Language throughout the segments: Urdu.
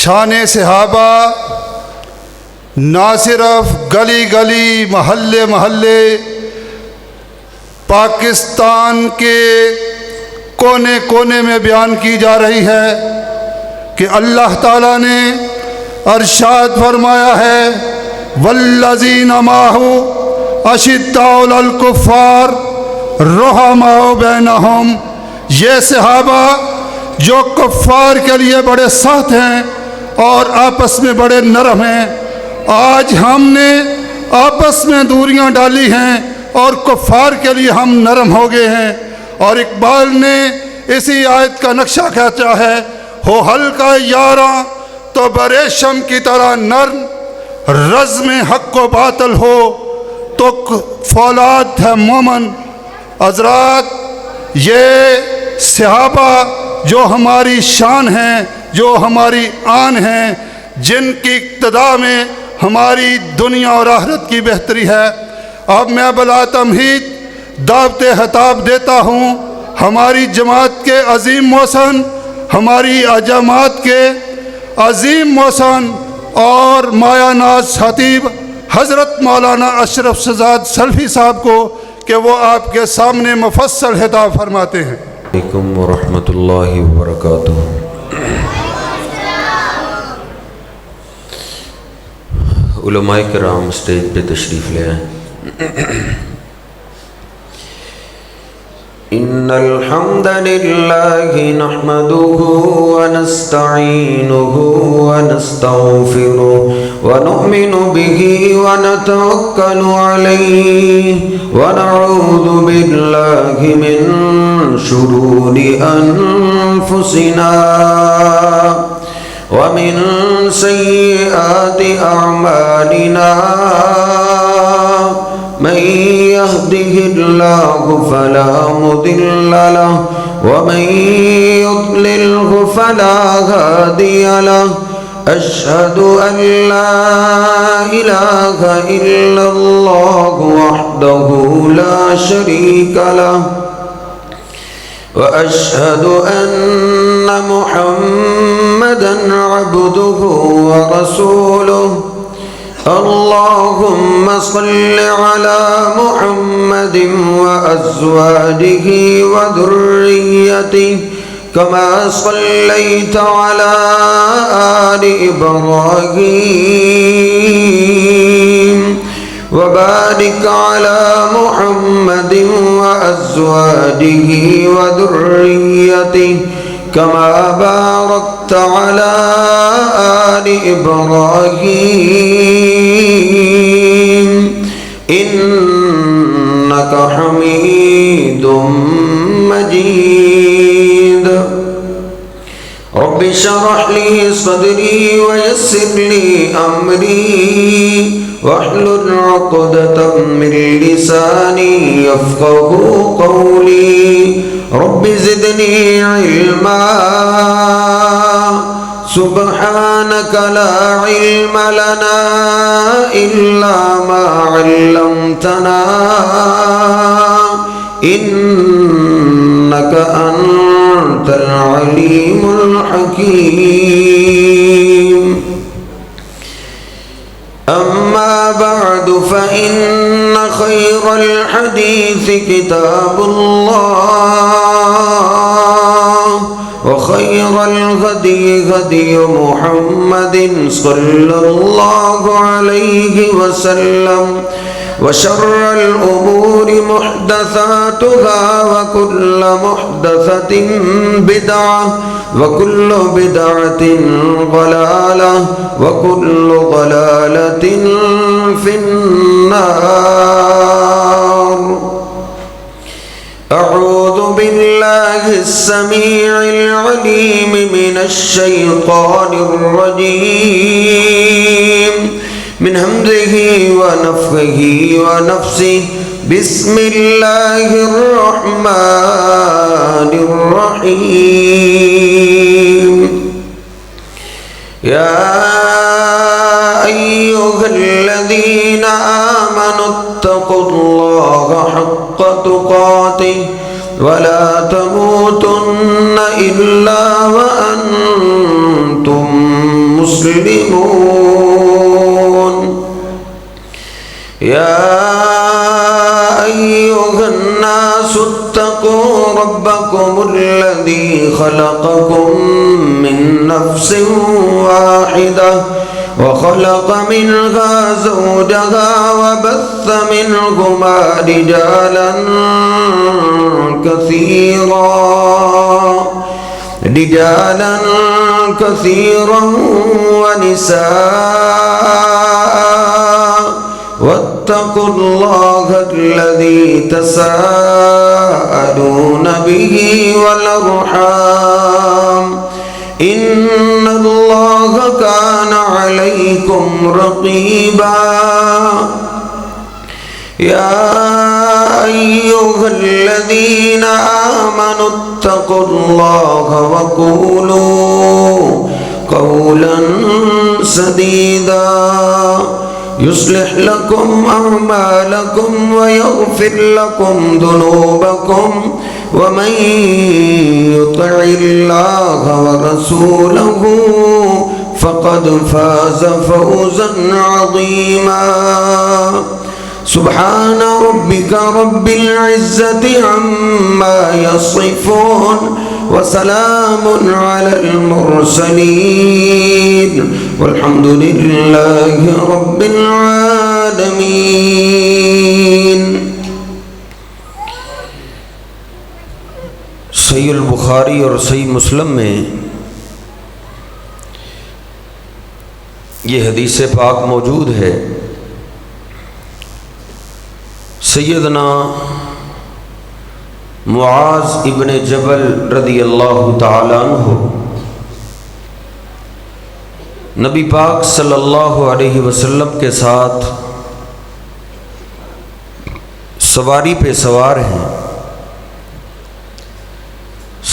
شان صحابہ نہ صرف گلی گلی محلے محلے پاکستان کے کونے کونے میں بیان کی جا رہی ہے کہ اللہ تعالیٰ نے ارشاد فرمایا ہے والذین معہ اشداء علی الکفار رحماء بینہم، یہ صحابہ جو کفار کے لیے بڑے سخت ہیں اور آپس میں بڑے نرم ہیں، آج ہم نے آپس میں دوریاں ڈالی ہیں اور کفار کے لیے ہم نرم ہو گئے ہیں۔ اور اقبال نے اسی آیت کا نقشہ کھینچا ہے، ہو ہلکا یاراں تو بریشم کی طرح نرم، رزم حق و باطل ہو تو فولاد ہے مومن۔ حضرات، یہ صحابہ جو ہماری شان ہیں، جو ہماری آن ہیں، جن کی اقتداء میں ہماری دنیا اور آخرت کی بہتری ہے۔ اب میں بلا تمہید دعوت خطاب دیتا ہوں ہماری جماعت کے عظیم محسن، ہماری جماعت کے عظیم محسن اور مایہ ناز خطیب حضرت مولانا اشرف شہزاد سلفی صاحب کو کہ وہ آپ کے سامنے مفصل خطاب فرماتے ہیں۔ علیکم ورحمۃ اللہ وبرکاتہ۔ علماء کرام اسٹیج پہ تشریف لے آئیں۔ ان الحمد للہ نحمده ونستعینه ونستغفره ونؤمن به ونتوکل علیہ ونعوذ باللہ من شرور انفسنا ومن سیئات اعمالنا من يهده الله فلا مضل له ومن يضلله فلا هادي له أشهد أن لا إله إلا الله وحده لا شريك له وأشهد أن محمدا عبده ورسوله اللهم صل على محمد وأزواجه وذريته كما صليت على آل إبراهيم وبارك على محمد وأزواجه وذريته كما باركت على آل إبراهيم إنك حميد مجيد رب اشرح لي صدري ويسر لي أمري واحلل عقدة من لساني يفقهوا قولي رب زدني علما سبحانك لا علم لنا إلا ما علمتنا إنك أنت العليم الحكيم أما بعد فإن خير الحديث كتاب الله وخير الهدي هدي محمد صلى الله عليه وسلم وشر الأمور محدثاتها وكل محدثة بدعة وكل بدعة ضلالة وكل ضلالة في النار أعوذ بالله السميع العليم من الشيطان الرجيم من همزه ونفخه ونفسه بسم الله الرحمن الرحيم يا أيها الذين آمنوا اتقوا الله حق تقاته ولا تموتن إلا وأنتم مسلمون يا أيها الناس اتقوا ربكم الذي خلقكم من نفس واحدة وخلق منها زوجها وبث منهما رجالا كثيرا ونساء واتقوا الله الذي تساءلون به والأرحام إن الله كان عليكم رقيبا يا أيها الذين آمنوا اتقوا الله وقولوا قولا سديدا يصلح لكم أعمالكم ويغفر لكم ذنوبكم ومن يطع الله ورسوله فقد فاز فوزا عظيما سبحان ربك رب العزة عما يصفون وسلام على المرسلين والحمد لله رب العالمين. صحیح البخاری اور صحیح مسلم میں یہ حدیث پاک موجود ہے. سیدنا معاذ ابن جبل رضی اللہ تعالیٰ عنہ نبی پاک صلی اللہ علیہ وسلم کے ساتھ سواری پہ سوار ہیں.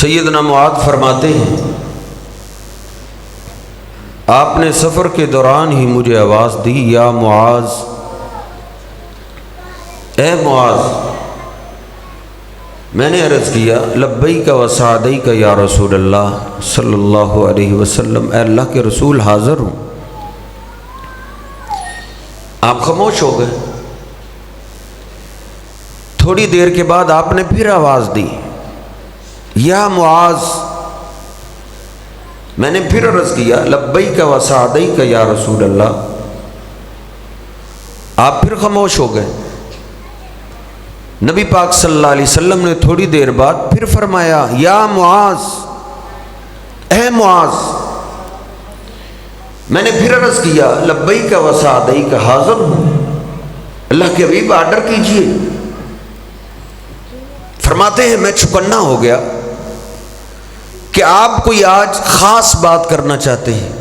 سیدنا معاذ فرماتے ہیں آپ نے سفر کے دوران ہی مجھے آواز دی، یا معاذ، اے معاذ. میں نے عرض کیا لبیک و سعدیک یا رسول اللہ صلی اللہ علیہ وسلم، اے اللہ کے رسول حاضر ہوں. آپ خاموش ہو گئے. تھوڑی دیر کے بعد آپ نے پھر آواز دی، یا معاذ. میں نے پھر عرض کیا لبیک و سعدیک یا رسول اللہ. آپ پھر خاموش ہو گئے. نبی پاک صلی اللہ علیہ وسلم نے تھوڑی دیر بعد پھر فرمایا، یا معاذ، اے معاذ. میں نے پھر عرض کیا لبیک و سعدیک حاضر ہوں. اللہ کے حبیب آرڈر کیجئے. فرماتے ہیں میں چوکنا ہو گیا کہ آپ کوئی آج خاص بات کرنا چاہتے ہیں.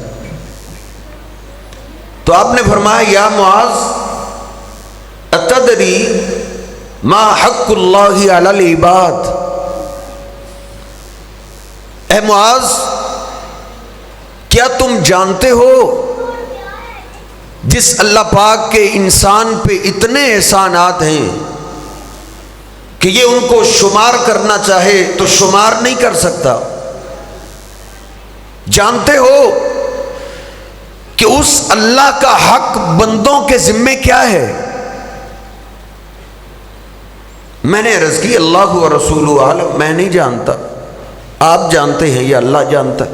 تو آپ نے فرمایا، یا معاذ، اتدری ما حق اللہ علی العباد. اے معاذ، کیا تم جانتے ہو جس اللہ پاک کے انسان پہ اتنے احسانات ہیں کہ یہ ان کو شمار کرنا چاہے تو شمار نہیں کر سکتا. جانتے ہو کہ اس اللہ کا حق بندوں کے ذمے کیا ہے؟ میں نے عرض کی اللہ و رسول عالم، میں نہیں جانتا. آپ جانتے ہیں یا اللہ جانتا ہے؟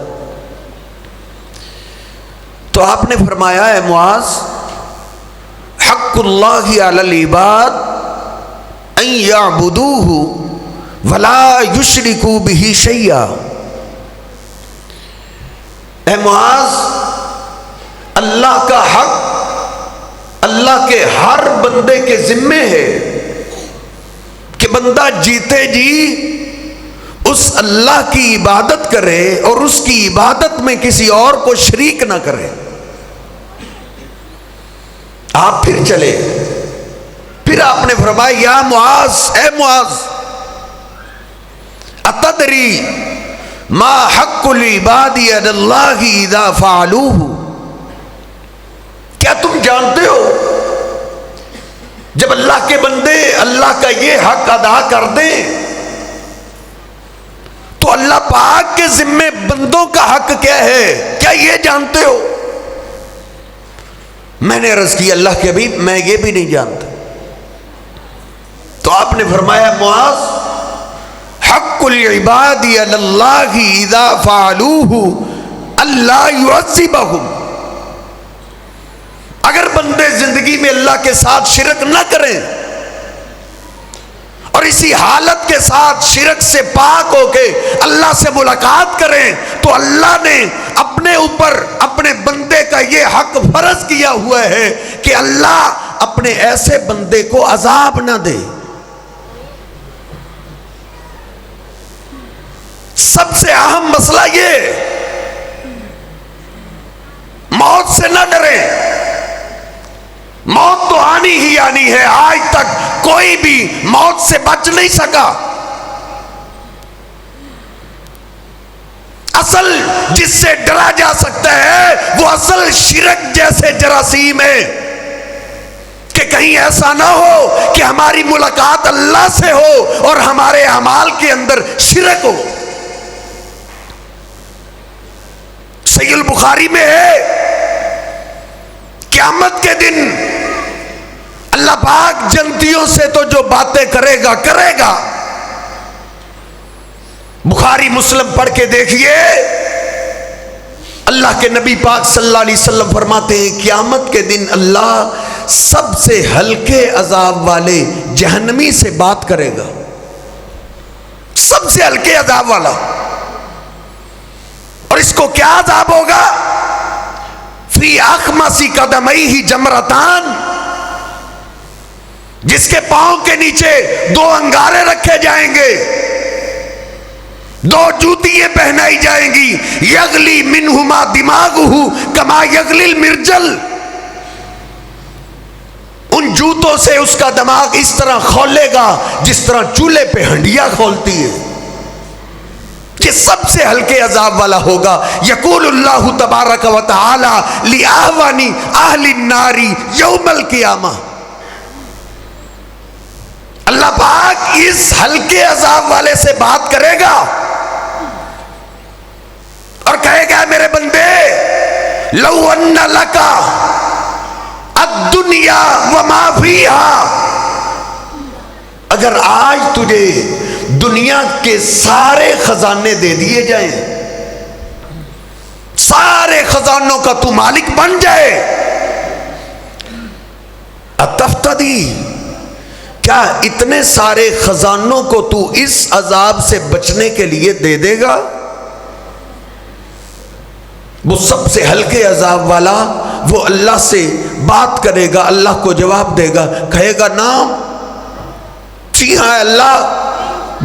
تو آپ نے فرمایا، اے معاذ، حق اللہ علی العباد ان یعبدوہ ولا یشرکوا بہ شیئا. اے معاذ، اللہ کا حق اللہ کے ہر بندے کے ذمے ہے کہ بندہ جیتے جی اس اللہ کی عبادت کرے اور اس کی عبادت میں کسی اور کو شریک نہ کرے. آپ پھر چلے. پھر آپ نے فرمایا، یا معاذ، اے معاذ، اتدری ما حق العباد علی اللہ اذا فعلوہ. کیا تم جانتے ہو جب اللہ کے بندے اللہ کا یہ حق ادا کر دیں تو اللہ پاک کے ذمے بندوں کا حق کیا ہے؟ کیا یہ جانتے ہو؟ میں نے عرض کی اللہ کے حبیب میں یہ بھی نہیں جانتا. تو آپ نے فرمایا معاذ حق العباد علی اللہ اذا فعلوہ اللہ یعذبہم. اگر بندے زندگی میں اللہ کے ساتھ شرک نہ کریں اور اسی حالت کے ساتھ شرک سے پاک ہو کے اللہ سے ملاقات کریں تو اللہ نے اپنے اوپر اپنے بندے کا یہ حق فرض کیا ہوا ہے کہ اللہ اپنے ایسے بندے کو عذاب نہ دے. سب سے اہم مسئلہ یہ موت سے نہ ڈریں. موت تو آنی ہی آنی ہے. آج تک کوئی بھی موت سے بچ نہیں سکا. اصل جس سے ڈرا جا سکتا ہے وہ اصل شرک جیسے جراثیم ہے کہ کہیں ایسا نہ ہو کہ ہماری ملاقات اللہ سے ہو اور ہمارے اعمال کے اندر شرک ہو. صحیح البخاری میں ہے قیامت کے دن اللہ پاک جنتیوں سے تو جو باتیں کرے گا. بخاری مسلم پڑھ کے دیکھیے اللہ کے نبی پاک صلی اللہ علیہ وسلم فرماتے ہیں قیامت کے دن اللہ سب سے ہلکے عذاب والے جہنمی سے بات کرے گا. سب سے ہلکے عذاب والا. اور اس کو کیا عذاب ہوگا؟ فی اخمص قدمیہ جمرتان. جس کے پاؤں کے نیچے 2 انگارے رکھے جائیں گے, 2 جوتیاں پہنائی جائیں گی. یغلی منہما دماغہ کما یغلی المرجل. ان جوتوں سے اس کا دماغ اس طرح کھولے گا جس طرح چولہے پہ ہنڈیاں کھولتی ہے. کہ سب سے ہلکے عذاب والا ہوگا. یقول اللہ تبارک و تعالی لأہوانی اہل النار یوم القیامہ. اللہ پاک اس ہلکے عذاب والے سے بات کرے گا اور کہے گا میرے بندے لو ان لکا الدنیا وما فیہا. اگر آج تجھے دنیا کے سارے خزانے دے دیے جائیں, سارے خزانوں کا تو مالک بن جائے, اتفتدی کیا اتنے سارے خزانوں کو تو اس عذاب سے بچنے کے لیے دے دے گا؟ وہ سب سے ہلکے عذاب والا وہ اللہ سے بات کرے گا, اللہ کو جواب دے گا, کہے گا نا جی ہاں اللہ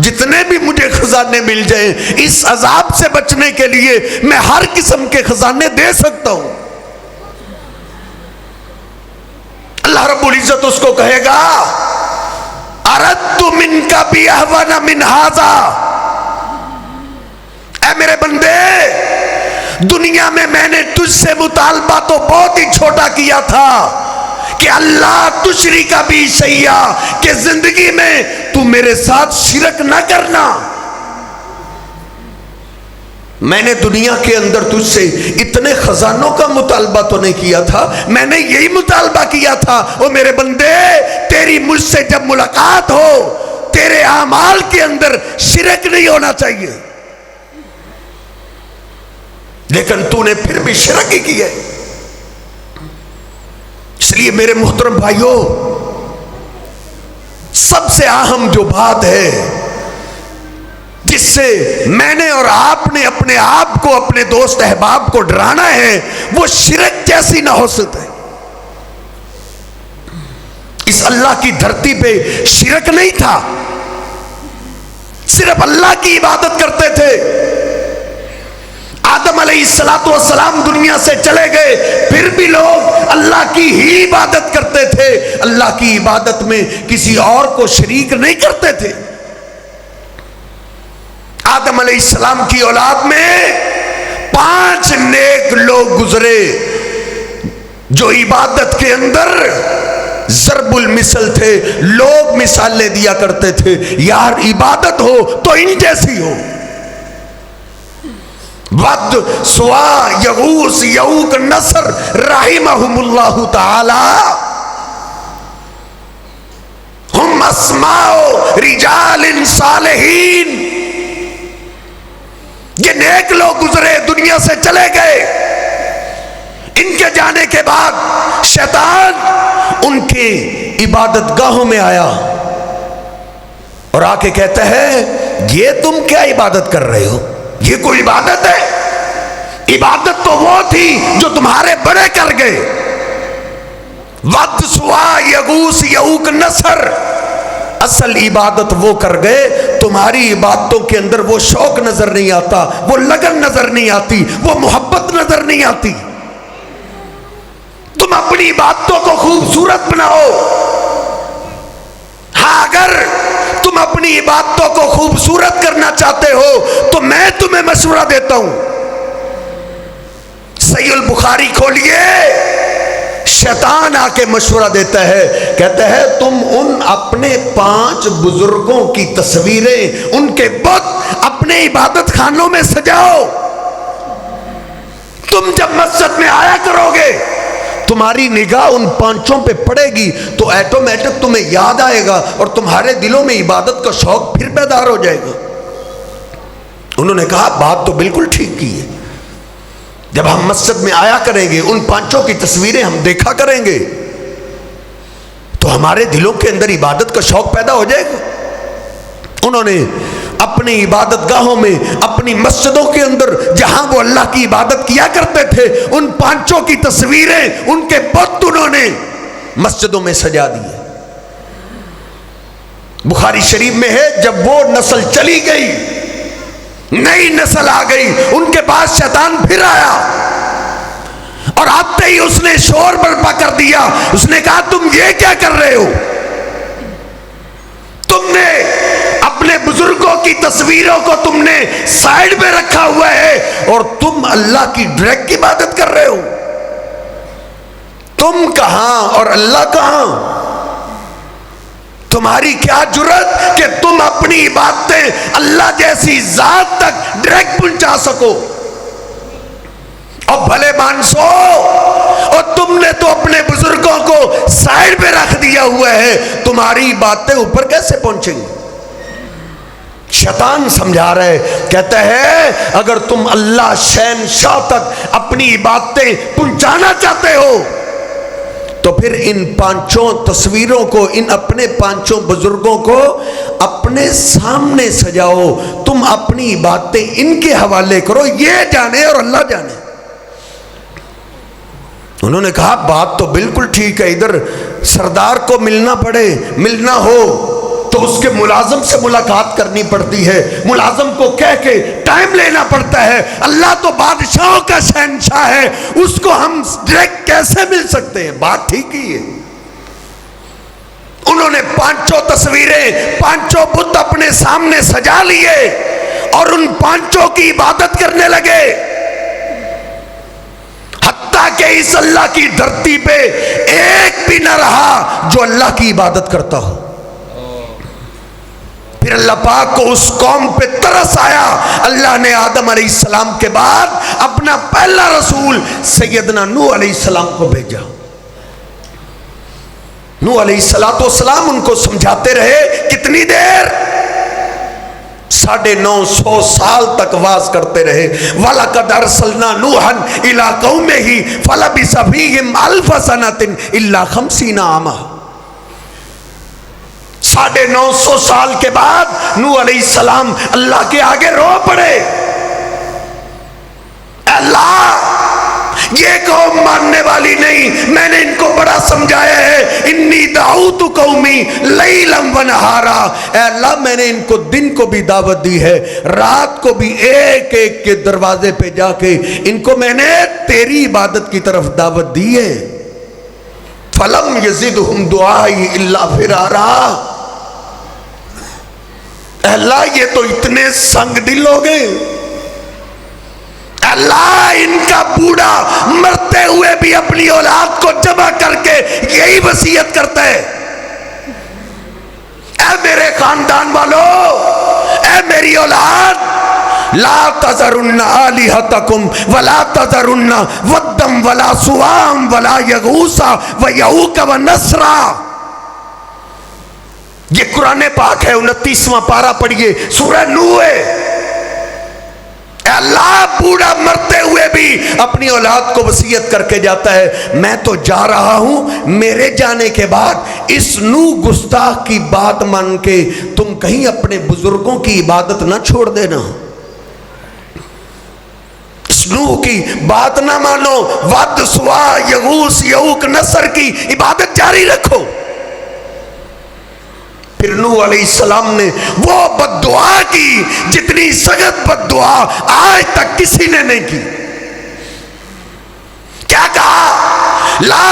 جتنے بھی مجھے خزانے مل جائیں اس عذاب سے بچنے کے لیے میں ہر قسم کے خزانے دے سکتا ہوں. اللہ رب العزت اس کو کہے گا اردت منک باہون من ھذا. اے میرے بندے دنیا میں نے تجھ سے مطالبہ تو بہت ہی چھوٹا کیا تھا کہ اللہ تشرک بی شیئا, کہ زندگی میں تو میرے ساتھ شرک نہ کرنا. میں نے دنیا کے اندر تجھ سے اتنے خزانوں کا مطالبہ تو نہیں کیا تھا, میں نے یہی مطالبہ کیا تھا او میرے بندے تیری مجھ سے جب ملاقات ہو تیرے اعمال کے اندر شرک نہیں ہونا چاہیے. لیکن تو نے پھر بھی شرک ہی کیا. اس لیے میرے محترم بھائیوں سب سے اہم جو بات ہے جس سے میں نے اور آپ نے اپنے آپ کو اپنے دوست احباب کو ڈرانا ہے وہ شرک جیسی نہ ہو سکے. اس اللہ کی دھرتی پہ شرک نہیں تھا, صرف اللہ کی عبادت کرتے تھے. آدم علیہ السلام دنیا سے چلے گئے پھر بھی لوگ اللہ کی ہی عبادت کرتے تھے, اللہ کی عبادت میں کسی اور کو شریک نہیں کرتے تھے. آدم علیہ السلام کی اولاد میں 5 نیک لوگ گزرے جو عبادت کے اندر ضرب المثل تھے. لوگ مثالیں دیا کرتے تھے, یار عبادت ہو تو ان جیسی ہو. ود سوا یغوث یعوق نصر رحمہم اللہ تعالی ہم اسماء رجال صالحین. یہ نیک لوگ گزرے دنیا سے چلے گئے. ان کے جانے کے بعد شیطان ان کی عبادت گاہوں میں آیا اور آ کے کہتا ہے یہ تم کیا عبادت کر رہے ہو؟ یہ کوئی عبادت ہے؟ عبادت تو وہ تھی جو تمہارے بڑے کر گئے. ود سوا یغوث یعوق نصر. اصل عبادت وہ کر گئے. تمہاری عبادتوں کے اندر وہ شوق نظر نہیں آتا، وہ لگن نظر نہیں آتی، وہ محبت نظر نہیں آتی. تم اپنی عبادتوں کو خوبصورت بناؤ. ہاں اگر تم اپنی عبادتوں کو خوبصورت کرنا چاہتے ہو تو میں تمہیں مشورہ دیتا ہوں. صحیح البخاری کھولیے. شیطان آ کے مشورہ دیتا ہے، کہتا ہے تم ان اپنے 5 بزرگوں کی تصویریں، ان کے بت اپنے عبادت خانوں میں سجاؤ. تم جب مسجد میں آیا کرو گے تمہاری نگاہ ان 5 پہ پڑے گی تو ایٹومیٹک تمہیں یاد آئے گا اور تمہارے دلوں میں عبادت کا شوق پھر بیدار ہو جائے گا. انہوں نے کہا بات تو بالکل ٹھیک کی ہے. جب ہم مسجد میں آیا کریں گے ان 5 کی تصویریں ہم دیکھا کریں گے تو ہمارے دلوں کے اندر عبادت کا شوق پیدا ہو جائے گا. انہوں نے اپنی عبادت گاہوں میں، اپنی مسجدوں کے اندر جہاں وہ اللہ کی عبادت کیا کرتے تھے ان 5 کی تصویریں، ان کے بت انہوں نے مسجدوں میں سجا دیے. بخاری شریف میں ہے جب وہ نسل چلی گئی، نئی نسل آ گئی، ان کے پاس شیطان پھر آیا اور آتے ہی اس نے شور برپا کر دیا. اس نے کہا تم یہ کیا کر رہے ہو؟ تم نے اپنے بزرگوں کی تصویروں کو تم نے سائیڈ پہ رکھا ہوا ہے اور تم اللہ کی ڈائریکٹ عبادت کر رہے ہو. تم کہاں اور اللہ کہاں؟ تمہاری کیا جرت کہ تم اپنی عبادتیں اللہ جیسی ذات تک ڈائریکٹ پہنچا سکو؟ اور بھلے مانسو اور تم نے تو اپنے بزرگوں کو سائیڈ پہ رکھ دیا ہوا ہے، تمہاری باتیں اوپر کیسے پہنچیں گی؟ شیطان سمجھا رہے، کہتا ہے اگر تم اللہ شہنشاہ تک اپنی عبادتیں پہنچانا چاہتے ہو تو پھر ان 5 تصویروں کو، ان اپنے 5 بزرگوں کو اپنے سامنے سجاؤ. تم اپنی باتیں ان کے حوالے کرو، یہ جانے اور اللہ جانے. انہوں نے کہا بات تو بالکل ٹھیک ہے. ادھر سردار کو ملنا پڑے، ملنا ہو تو اس کے ملازم سے ملاقات کرنی پڑتی ہے، ملازم کو کہہ کے ٹائم لینا پڑتا ہے. اللہ تو بادشاہوں کا شہنشاہ ہے، اس کو ہم ڈائریکٹ کیسے مل سکتے ہیں؟ بات ٹھیک ہی ہے. انہوں نے 5 تصویریں، 5 بت اپنے سامنے سجا لیے اور ان 5 کی عبادت کرنے لگے. حتیٰ کہ اس اللہ کی دھرتی پہ ایک بھی نہ رہا جو اللہ کی عبادت کرتا ہو. پھر اللہ پاک کو اس قوم پہ ترس آیا. اللہ نے آدم علیہ السلام کے بعد اپنا پہلا رسول سیدنا نوح علیہ السلام کو بھیجا. نوح علیہ السلام ان کو سمجھاتے رہے. کتنی دیر؟ 950 سال تک واز کرتے رہے. وَلَقَدْ أَرْسَلْنَا نُوحًا إِلَىٰ قَوْمِهِ فَلَبِثَ فِيهِمْ أَلْفَ سَنَةٍ إِلَّا 50 عَامًا. 950 سال کے بعد نوح علیہ السلام اللہ کے آگے رو پڑے. اللہ یہ قوم ماننے والی نہیں، میں نے ان کو بڑا سمجھایا ہے. انی دعوت قومی لیلا ونہارا. اے اللہ میں نے ان کو دن کو بھی دعوت دی ہے، رات کو بھی ایک ایک کے دروازے پہ جا کے ان کو میں نے تیری عبادت کی طرف دعوت دی ہے. فلم یزدہم دعائی الا فرارا. اللہ یہ تو اتنے سنگ دل ہو گئے. اللہ ان کا بوڑھا مرتے ہوئے بھی اپنی اولاد کو جمع کر کے یہی وصیت کرتا ہے، اے میرے خاندان والو، اے میری اولاد، لا تذرن آلہتکم ولا تذرن ودم ولا سوام ولا یغوث ویعوق ونسرا. یہ قرآن پاک ہے، 29واں پارہ پڑھیے، سورہ نوح ہے. اے اللہ بوڑھا مرتے ہوئے بھی اپنی اولاد کو وصیت کر کے جاتا ہے، میں تو جا رہا ہوں، میرے جانے کے بعد اس نوح گستاخ کی بات مان کے تم کہیں اپنے بزرگوں کی عبادت نہ چھوڑ دینا. اس نوح کی بات نہ مانو، ود سوا یغوث یعوق نصر کی عبادت جاری رکھو. پھر نوح علیہ السلام نے وہ بد دعا کی جتنی سخت بد دعا آج تک کسی نے نہیں کی. کیا کہا؟ لا،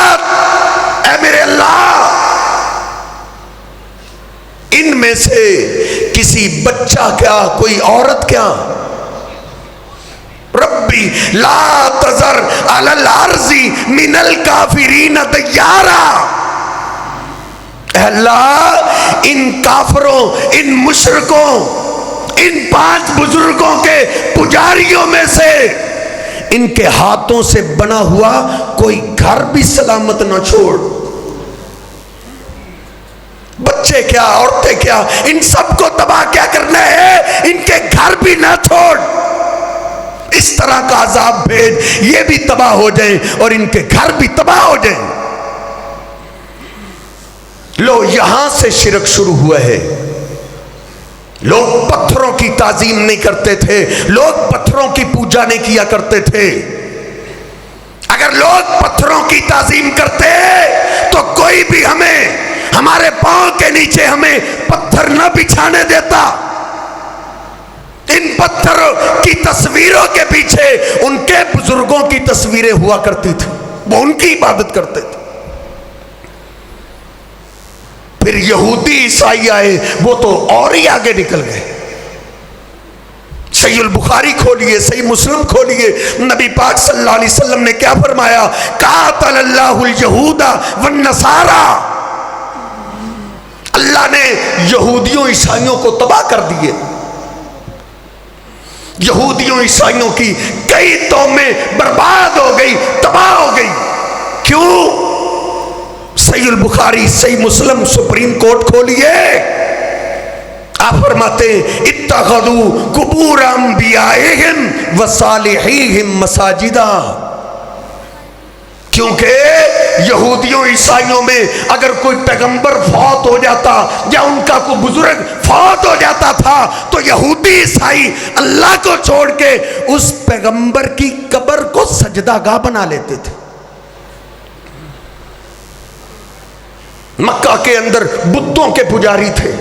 اے میرے اللہ، ان میں سے کسی بچہ کیا کوئی عورت کیا، ربی لا تذر علی الارض من الکافرین دیارا. اے اللہ ان کافروں، ان مشرکوں، ان 5 بزرگوں کے پجاریوں میں سے ان کے ہاتھوں سے بنا ہوا کوئی گھر بھی سلامت نہ چھوڑ. بچے کیا، عورتیں کیا، ان سب کو تباہ کیا کرنا ہے، ان کے گھر بھی نہ چھوڑ. اس طرح کا عذاب بھیج یہ بھی تباہ ہو جائیں اور ان کے گھر بھی تباہ ہو جائیں. لو یہاں سے شرک شروع ہوا ہے. لوگ پتھروں کی تعظیم نہیں کرتے تھے، لوگ پتھروں کی پوجا نہیں کیا کرتے تھے. اگر لوگ پتھروں کی تعظیم کرتے تو کوئی بھی ہمارے پاؤں کے نیچے ہمیں پتھر نہ بچھانے دیتا. ان پتھروں کی تصویروں کے پیچھے ان کے بزرگوں کی تصویریں ہوا کرتی تھی، وہ ان کی عبادت کرتے تھے. پھر یہودی عیسائی آئے، وہ تو اور ہی آگے نکل گئے. صحیح البخاری کھولیے، صحیح مسلم کھولیے، نبی پاک صلی اللہ علیہ وسلم نے کیا فرمایا؟ قاتل اللہ الیہود والنصارى. اللہ نے یہودیوں عیسائیوں کو تباہ کر دیے. یہودیوں عیسائیوں کی کئی قومیں برباد ہو گئی، تباہ ہو گئی. کیوں؟ صحیح البخاری، صحیح مسلم، سپریم کورٹ کھولیے. آپ فرماتے ہیں اتخذوا قبور انبیائہم وصالحیہم مساجدا. کیونکہ یہودیوں عیسائیوں میں اگر کوئی پیغمبر فوت ہو جاتا یا ان کا کوئی بزرگ فوت ہو جاتا تھا تو یہودی عیسائی اللہ کو چھوڑ کے اس پیغمبر کی قبر کو سجدہ گاہ بنا لیتے تھے. مکہ کے اندر بتوں کے پجاری تھے.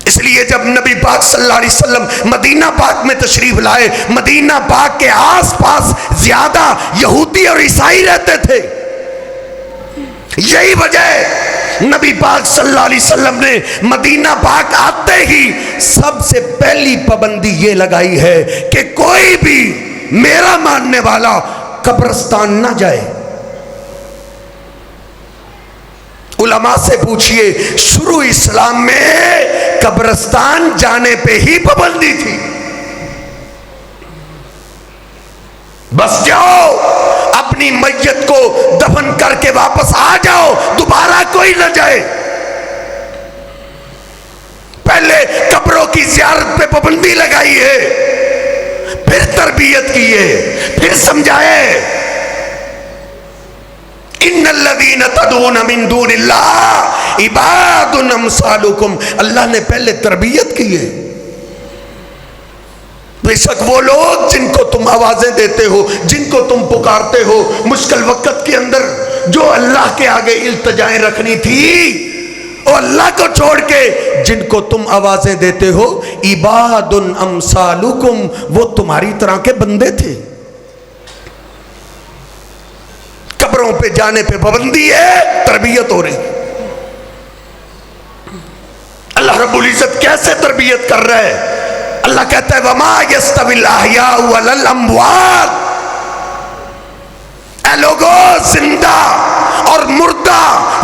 اس لیے جب نبی پاک صلی اللہ علیہ وسلم مدینہ پاک میں تشریف لائے، مدینہ پاک کے آس پاس زیادہ یہودی اور عیسائی رہتے تھے. یہی وجہ ہے نبی پاک صلی اللہ علیہ وسلم نے مدینہ پاک آتے ہی سب سے پہلی پابندی یہ لگائی ہے کہ کوئی بھی میرا ماننے والا قبرستان نہ جائے. علماء سے پوچھئے، شروع اسلام میں قبرستان جانے پہ ہی پابندی تھی. بس جاؤ اپنی میت کو دفن کر کے واپس آ جاؤ، دوبارہ کوئی نہ جائے. پہلے قبروں کی زیارت پہ پابندی لگائی ہے، پھر تربیت کی ہے، پھر سمجھائے. ان الذین تدعون من دون اللہ عباد امثالکم. اللہ نے پہلے تربیت کی ہے. بے شک وہ لوگ جن کو تم آوازیں دیتے ہو، جن کو تم پکارتے ہو مشکل وقت کے اندر، جو اللہ کے آگے التجائیں رکھنی تھی اور اللہ کو چھوڑ کے جن کو تم آوازیں دیتے ہو، عباد امثالکم، وہ تمہاری طرح کے بندے تھے. قبروں پہ جانے پہ پابندی ہے، تربیت ہو رہی. اللہ رب العزت کیسے تربیت کر رہا ہے؟ اللہ کہتا ہے وَمَا يَسْتَوِي الْأَحْيَاءُ وَلَا الْأَمْوَاتُ. اے لوگو، زندہ اور مردہ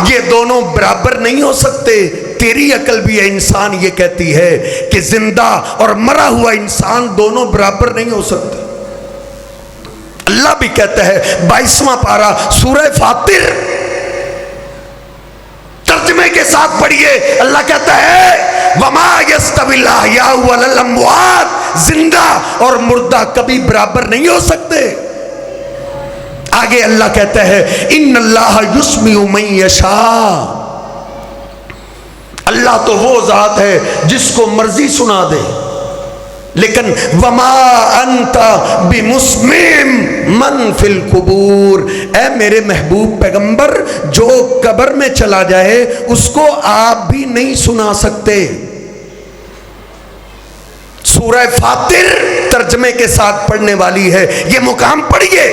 یہ یہ دونوں برابر نہیں ہو سکتے. تیری عقل بھی ہے انسان یہ کہتی ہے کہ زندہ اور مرا ہوا انسان دونوں برابر نہیں ہو سکتے. اللہ بھی کہتا ہے 22واں پارہ سورہ فاطر، ترجمے کے ساتھ پڑھیے. اللہ کہتا ہے وما یستوی الاحیاء والاموات، زندہ اور مردہ کبھی برابر نہیں ہو سکتے. آگے اللہ کہتا ہے ان اللہ یسمع من یشاء، اللہ تو وہ ذات ہے جس کو مرضی سنا دے. لیکن وما انت بمسمع من فی القبور، اے میرے محبوب پیغمبر جو قبر میں چلا جائے اس کو آپ بھی نہیں سنا سکتے. سورہ فاطر ترجمے کے ساتھ پڑھنے والی ہے، یہ مقام پڑھیے.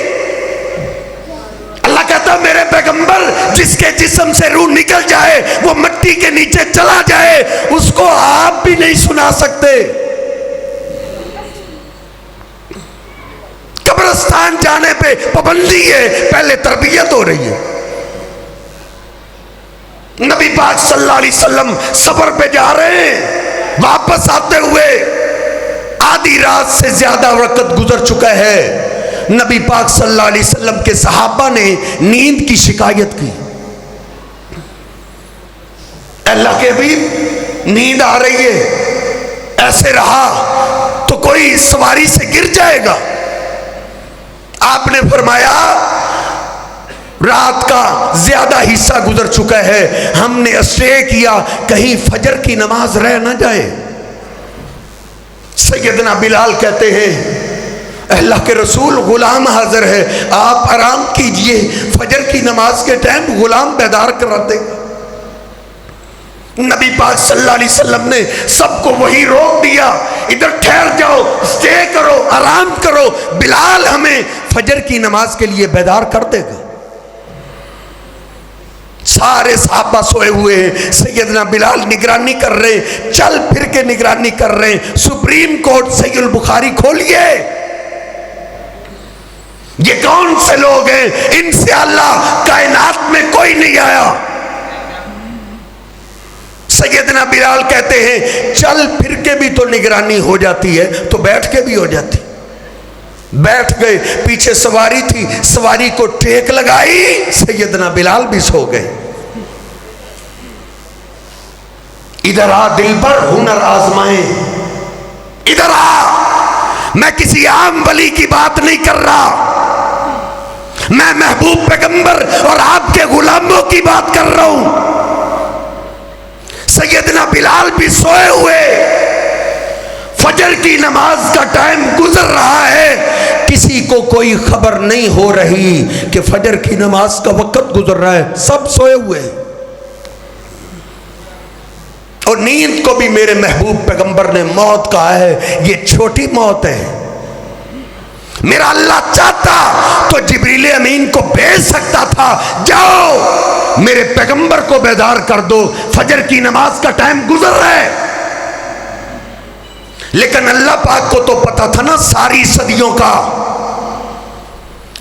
اللہ کہتا ہے میرے پیغمبر جس کے جسم سے روح نکل جائے، وہ مٹی کے نیچے چلا جائے، اس کو آپ بھی نہیں سنا سکتے. قبرستان جانے پہ پابندی ہے، پہلے تربیت ہو رہی ہے. نبی پاک صلی اللہ علیہ وسلم سفر پہ جا رہے ہیں، واپس آتے ہوئے آدھی رات سے زیادہ وقت گزر چکا ہے. نبی پاک صلی اللہ علیہ وسلم کے صحابہ نے نیند کی شکایت کی. اللہ کے حبیب نیند آ رہی ہے، ایسے رہا تو کوئی سواری سے گر جائے گا. آپ نے فرمایا رات کا زیادہ حصہ گزر چکا ہے، ہم نے اسٹے کیا کہیں فجر کی نماز رہ نہ جائے. سیدنا بلال کہتے ہیں اللہ کے رسول غلام حاضر ہے، آپ آرام کیجئے، فجر کی نماز کے ٹائم غلام بیدار کرا دے گا. نبی پاک صلی اللہ علیہ وسلم نے سب کو وہی روک دیا، ادھر ٹھہر جاؤ، اسٹے کرو، آرام کرو، بلال ہمیں فجر کی نماز کے لیے بیدار کر دے گا. سارے صحابہ سوئے ہوئے ہیں، سیدنا بلال نگرانی کر رہے ہیں، چل پھر کے نگرانی کر رہے ہیں. سپریم کورٹ صحیح البخاری کھولیے، یہ کون سے لوگ ہیں؟ ان سے اللہ کائنات میں کوئی نہیں آیا. سیدنا بلال کہتے ہیں چل پھر کے بھی تو نگرانی ہو جاتی ہے تو بیٹھ کے بھی ہو جاتی. بیٹھ گئے، پیچھے سواری تھی، سواری کو ٹیک لگائی، سیدنا بلال بھی سو گئے. ادھر آ دل پر ہنر آزمائیں، ادھر آ، میں کسی عام ولی کی بات نہیں کر رہا، میں محبوب پیغمبر اور آپ کے غلاموں کی بات کر رہا ہوں. سیدنا بلال بھی سوئے ہوئے، فجر کی نماز کا ٹائم گزر رہا ہے، کسی کو کوئی خبر نہیں ہو رہی کہ فجر کی نماز کا وقت گزر رہا ہے، سب سوئے ہوئے. اور نیند کو بھی میرے محبوب پیغمبر نے موت کہا ہے، یہ چھوٹی موت ہے. میرا اللہ چاہتا تو جبریل امین کو بھیج سکتا تھا، جاؤ میرے پیغمبر کو بیدار کر دو، فجر کی نماز کا ٹائم گزر رہا ہے. لیکن اللہ پاک کو تو پتا تھا نا ساری صدیوں کا.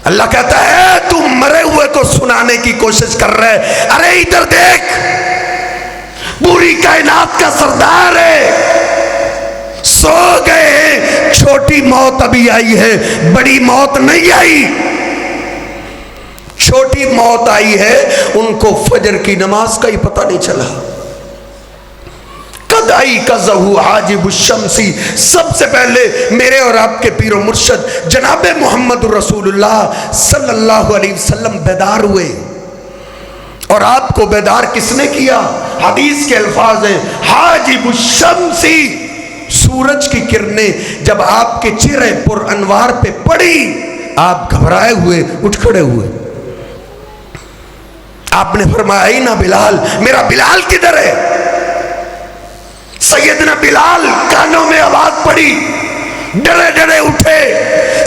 اللہ کہتا ہے تو مرے ہوئے کو سنانے کی کوشش کر رہا ہے، ارے ادھر دیکھ، پوری کائنات کا سردار ہے، سو گئے ہیں، چھوٹی موت ابھی آئی ہے، بڑی موت نہیں آئی. چھوٹی موت آئی ہے، ان کو فجر کی نماز کا ہی پتہ نہیں چلا. قدائی قذہو حاجب الشمسی، سب سے پہلے میرے اور آپ کے پیر و مرشد جناب محمد رسول اللہ صلی اللہ علیہ وسلم بیدار ہوئے. اور آپ کو بیدار کس نے کیا؟ حدیث کے الفاظ ہیں حاجب الشمسی، سورج کی کرنیں جب آپ کے چہرے پر انوار پہ پڑی، آپ گھبرائے ہوئے اٹھ کھڑے ہوئے. آپ نے فرمایا اینا بلال، میرا بلال کدھر ہے؟ سیدنا بلال کانوں میں آواز پڑی، ڈرے ڈرے اٹھے،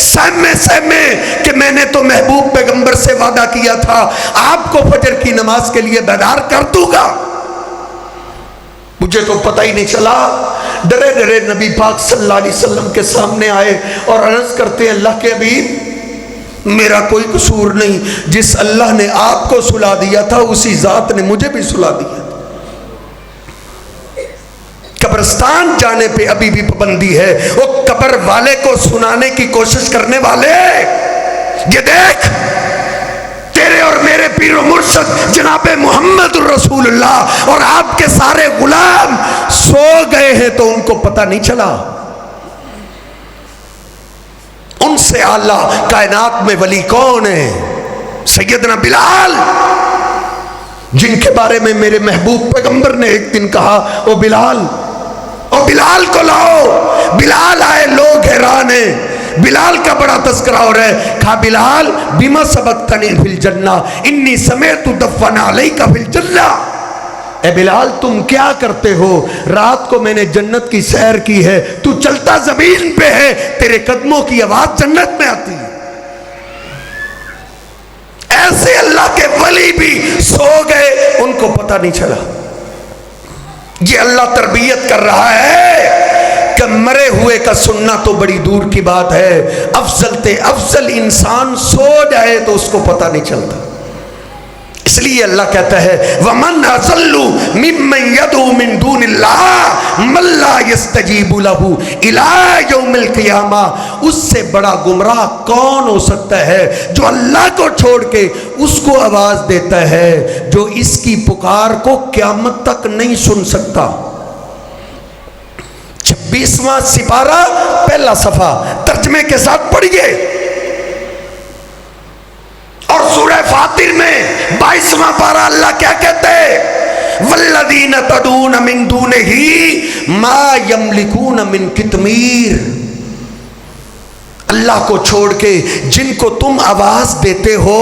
سہمے کہ میں نے تو محبوب پیغمبر سے وعدہ کیا تھا آپ کو فجر کی نماز کے لیے بیدار کر دوں گا، مجھے تو پتہ ہی نہیں چلا. ڈرے ڈرے نبی پاک صلی اللہ علیہ وسلم کے سامنے آئے اور عرض کرتے ہیں اللہ کے حبیب میرا کوئی قصور نہیں. جس اللہ نے آپ کو سلا دیا تھا اسی ذات نے مجھے بھی سلا دیا. قبرستان جانے پہ ابھی بھی پابندی ہے. وہ قبر والے کو سنانے کی کوشش کرنے والے، یہ دیکھ تیرے اور میرے پیر و مرشد جناب محمد رسول اللہ اور آپ کے سارے غلام سو گئے ہیں تو ان کو پتہ نہیں چلا. ان سے اعلیٰ کائنات میں ولی کون ہے؟ سیدنا بلال، جن کے بارے میں میرے محبوب پیغمبر نے ایک دن کہا او بلال کو لاؤ. بلال آئے، لوگ حیران ہیں. بلال کا بڑا تذکرہ ہو رہا ہے. کہا بلال بما سبقتنی فی الجنہ انی سمعت دفن علیک فی الجنہ. اے بلال تم کیا کرتے ہو؟ رات کو میں نے جنت کی سیر کی ہے، تو چلتا زمین پہ ہے، تیرے قدموں کی آواز جنت میں آتی ہے. ایسے اللہ کے ولی بھی سو گئے، ان کو پتہ نہیں چلا. یہ اللہ تربیت کر رہا ہے کہ مرے ہوئے کا سننا تو بڑی دور کی بات ہے، افضل انسان سو جائے تو اس کو پتہ نہیں چلتا. اس لیے اللہ کہتا ہے وَمَنْ أَضَلُّ مِمَّنْ يَدْعُو مِن دُونِ اللَّهِ مَن لَّا يَسْتَجِيبُ لَهُ إِلَىٰ يَوْمِ الْقِيَامَةِ. اس سے بڑا گمراہ کون ہو سکتا ہے جو اللہ کو چھوڑ کے اس کو آواز دیتا ہے جو اس کی پکار کو قیامت تک نہیں سن سکتا. 26واں سپارہ پہلا صفحہ ترجمے کے ساتھ پڑھیے. اور سورہ فاطر میں 22واں پارہ اللہ کیا کہتے ہیں؟ والذین تدعون من دونہ ما یملکون من قطمیر. اللہ کو چھوڑ کے جن کو تم آواز دیتے ہو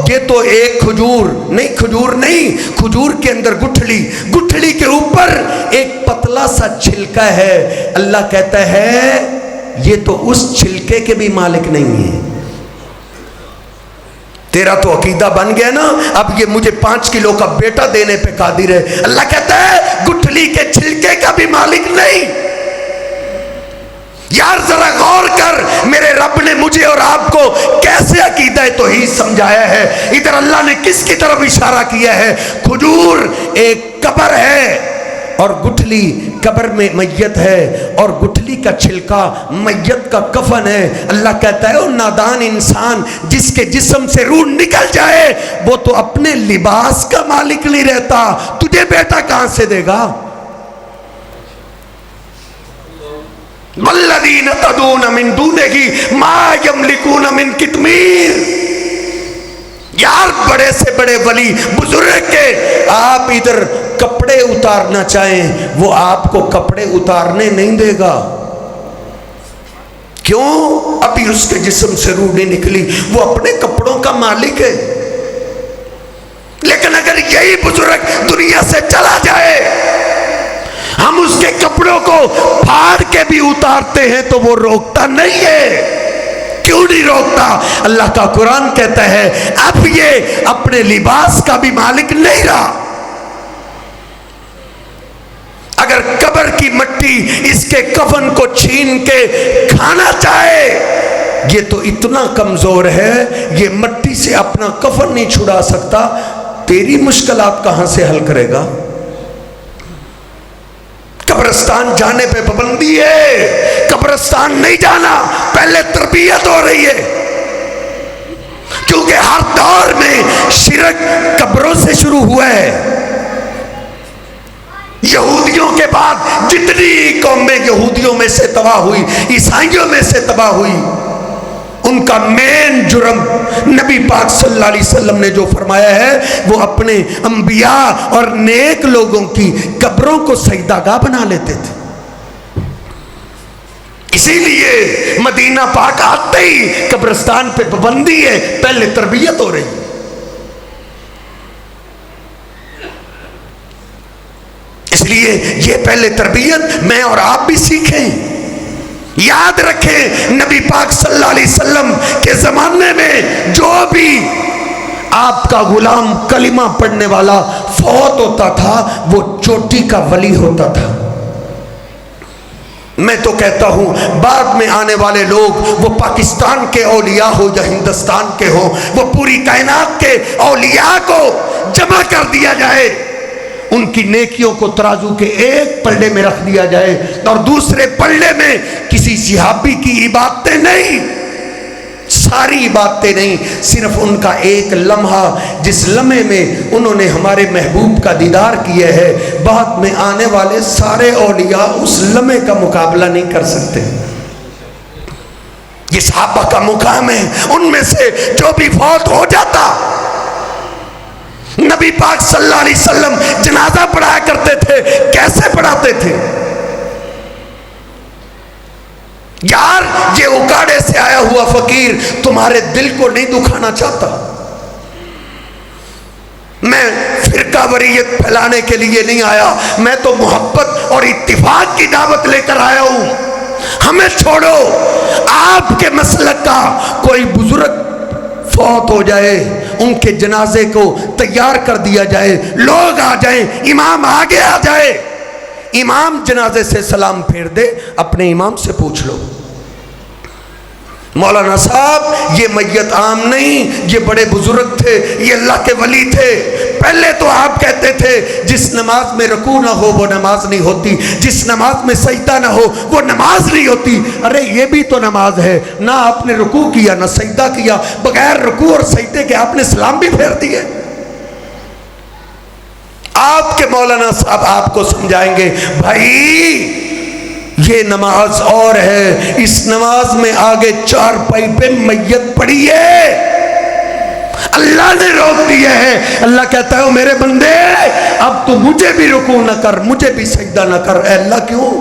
یہ تو ایک کھجور نہیں، کھجور کے اندر گٹھلی کے اوپر ایک پتلا سا چھلکا ہے. اللہ کہتا ہے یہ تو اس چھلکے کے بھی مالک نہیں ہے. تیرا تو عقیدہ بن گیا نا، اب یہ مجھے 5 کلو کا بیٹا دینے پہ قادر ہے. اللہ کہتا ہے گٹھلی کے چھلکے کا بھی مالک نہیں. یار ذرا غور کر، میرے رب نے مجھے اور آپ کو کیسے عقیدہ توحید سمجھایا ہے. ادھر اللہ نے کس کی طرف اشارہ کیا ہے؟ کھجور ایک قبر ہے اور گٹھلی قبر میں میت ہے اور گٹھلی کا چھلکا میت کا کفن ہے. اللہ کہتا ہے وہ نادان انسان جس کے جسم سے روح نکل جائے وہ تو اپنے لباس کا مالک نہیں رہتا، تجھے بیٹا کہاں سے دے گا؟ والذین تدعون من دونہ ما یملکون من قطمیر. یار بڑے سے بڑے ولی بزرگ کے آپ ادھر کپڑے اتارنا چاہیں وہ آپ کو کپڑے اتارنے نہیں دے گا. کیوں؟ ابھی اس کے جسم سے روح نہیں نکلی، وہ اپنے کپڑوں کا مالک ہے. لیکن اگر یہی بزرگ دنیا سے چلا جائے ہم اس کے کپڑوں کو پھاڑ کے بھی اتارتے ہیں تو وہ روکتا نہیں ہے. کیوں نہیں روکتا؟ اللہ کا قرآن کہتا ہے اب یہ اپنے لباس کا بھی مالک نہیں رہا. اگر قبر کی مٹی اس کے کفن کو چھین کے کھانا چاہے یہ تو اتنا کمزور ہے یہ مٹی سے اپنا کفن نہیں چھڑا سکتا، تیری مشکلات کہاں سے حل کرے گا؟ قبرستان جانے پہ پابندی ہے. قبرستان نہیں جانا، پہلے تربیت ہو رہی ہے کیونکہ ہر دور میں شرک قبروں سے شروع ہوا ہے. یہودیوں کے بعد جتنی قومیں یہودیوں میں سے تباہ ہوئی، عیسائیوں میں سے تباہ ہوئی، ان کا مین جرم نبی پاک صلی اللہ علیہ وسلم نے جو فرمایا ہے وہ اپنے انبیاء اور نیک لوگوں کی قبروں کو سجدہ گاہ بنا لیتے تھے. اسی لیے مدینہ پاک آتے ہی قبرستان پہ پابندی ہے، پہلے تربیت ہو رہی. اس لیے یہ پہلے تربیت میں اور آپ بھی سیکھیں. یاد رکھیں نبی پاک صلی اللہ علیہ وسلم کے زمانے میں جو بھی آپ کا غلام کلمہ پڑھنے والا فوت ہوتا تھا وہ چوٹی کا ولی ہوتا تھا. میں تو کہتا ہوں بعد میں آنے والے لوگ وہ پاکستان کے اولیاء ہو یا ہندوستان کے ہو، وہ پوری کائنات کے اولیاء کو جمع کر دیا جائے، ان کی نیکیوں کو ترازو کے ایک پلڑے میں رکھ دیا جائے اور دوسرے پلڑے میں کسی صحابی کی عبادتیں نہیں، ساری عبادتیں نہیں، صرف ان کا ایک لمحہ جس لمحے میں انہوں نے ہمارے محبوب کا دیدار کیا ہے، بعد میں آنے والے سارے اولیاء اس لمحے کا مقابلہ نہیں کر سکتے۔ یہ صحابہ کا مقام ہے، ان میں سے جو بھی فوت ہو جاتا، نبی پاک صلی اللہ علیہ وسلم جنازہ پڑھایا کرتے تھے، کیسے پڑھاتے تھے؟ یار یہ اکاڑے سے آیا ہوا فقیر تمہارے دل کو نہیں دکھانا چاہتا، میں فرقہ وریت پھیلانے کے لیے نہیں آیا، میں تو محبت اور اتفاق کی دعوت لے کر آیا ہوں۔ ہمیں چھوڑو، آپ کے مسلک کا کوئی بزرگ فوت ہو جائے، ان کے جنازے کو تیار کر دیا جائے، لوگ آ جائیں، امام آگے آ جائے، امام جنازے سے سلام پھیر دے، اپنے امام سے پوچھ لو، مولانا صاحب یہ میت عام نہیں، یہ بڑے بزرگ تھے، یہ اللہ کے ولی تھے، پہلے تو آپ کہتے تھے جس نماز میں رکوع نہ ہو وہ نماز نہیں ہوتی، جس نماز میں سجدہ نہ ہو وہ نماز نہیں ہوتی، ارے یہ بھی تو نماز ہے، نہ آپ نے رکوع کیا نہ سجدہ کیا، بغیر رکوع اور سجدے کے آپ نے سلام بھی پھیر دیے۔ آپ کے مولانا صاحب آپ کو سمجھائیں گے، بھائی یہ نماز اور ہے، اس نماز میں آگے چارپائی پہ میت پڑی ہے، اللہ نے روک دیا ہے، اللہ کہتا ہے میرے بندے اب تو مجھے بھی رکوع نہ کر، مجھے بھی سجدہ نہ کر۔ اے اللہ کیوں؟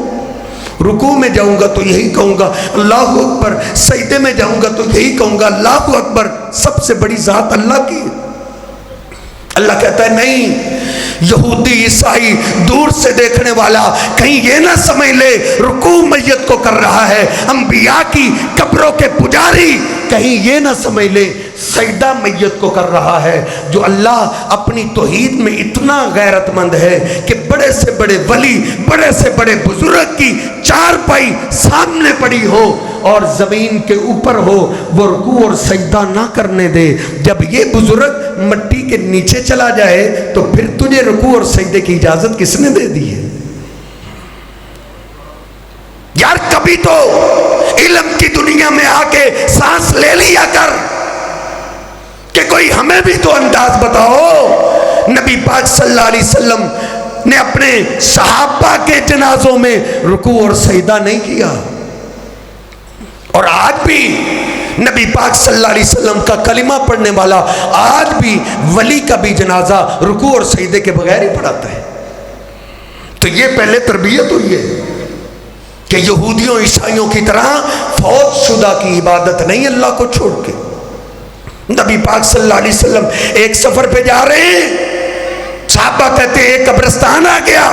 رکوع میں جاؤں گا تو یہی کہوں گا اللہ اکبر، سجدے میں جاؤں گا تو یہی کہوں گا اللہ اکبر، سب سے بڑی ذات اللہ کی ہے۔ اللہ کہتا ہے نہیں، یہودی عیسائی دور سے دیکھنے والا کہیں یہ نہ سمجھ لے رکوع میت کو کر رہا ہے، انبیاء کی قبروں کے پجاری کہیں یہ نہ سمجھ لے سجدہ میت کو کر رہا ہے۔ جو اللہ اپنی توحید میں اتنا غیرت مند ہے کہ بڑے سے بڑے ولی، بڑے سے بڑے بزرگ کی چارپائی سامنے پڑی ہو اور زمین کے اوپر ہو، وہ رکوع اور سجدہ نہ کرنے دے، جب یہ بزرگ مٹی کے نیچے چلا جائے تو پھر تجھے رکوع اور سجدے کی اجازت کس نے دے دی ہے؟ یار کبھی تو علم کی دنیا میں آ کے سانس لے لیا کر کہ کوئی ہمیں بھی تو انداز بتاؤ۔ نبی پاک صلی اللہ علیہ وسلم نے اپنے صحابہ کے جنازوں میں رکوع اور سجدہ نہیں کیا، اور آج بھی نبی پاک صلی اللہ علیہ وسلم کا کلمہ پڑھنے والا آج بھی ولی کا بھی جنازہ رکوع اور سجدے کے بغیر ہی پڑھاتا ہے۔ تو یہ پہلے تربیت ہوئی ہے کہ یہودیوں عیسائیوں کی طرح فوت شدہ کی عبادت نہیں اللہ کو چھوڑ کے۔ نبی پاک صلی اللہ علیہ وسلم ایک سفر پہ جا رہے ہیں، صحابہ کہتے ہیں ایک قبرستان آ گیا،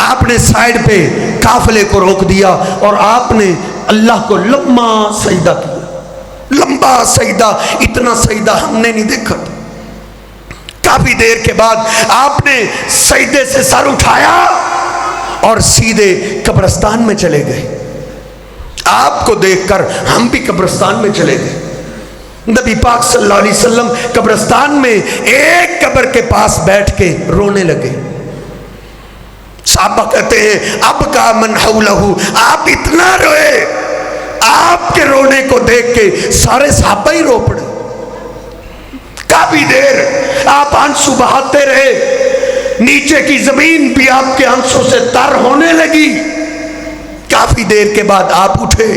آپ نے سائیڈ پہ قافلے کو روک دیا اور آپ نے اللہ کو لمبا سجدہ کیا، لمبا سجدہ، اتنا سجدہ ہم نے نہیں دیکھا۔ کافی دیر کے بعد آپ نے سجدے سے سر اٹھایا اور سیدھے قبرستان میں چلے گئے۔ آپ کو دیکھ کر ہم بھی قبرستان میں چلے گئے۔ نبی پاک صلی اللہ علیہ وسلم قبرستان میں ایک قبر کے پاس بیٹھ کے رونے لگے۔ صحابہ کہتے ہیں اب کا من حولہ، آپ اتنا روئے، آپ کے رونے کو دیکھ کے سارے صحابہ ہی رو پڑے۔ کافی دیر آپ آنسو بہاتے رہے، نیچے کی زمین بھی آپ کے آنسوں سے تر ہونے لگی۔ کافی دیر کے بعد آپ اٹھے،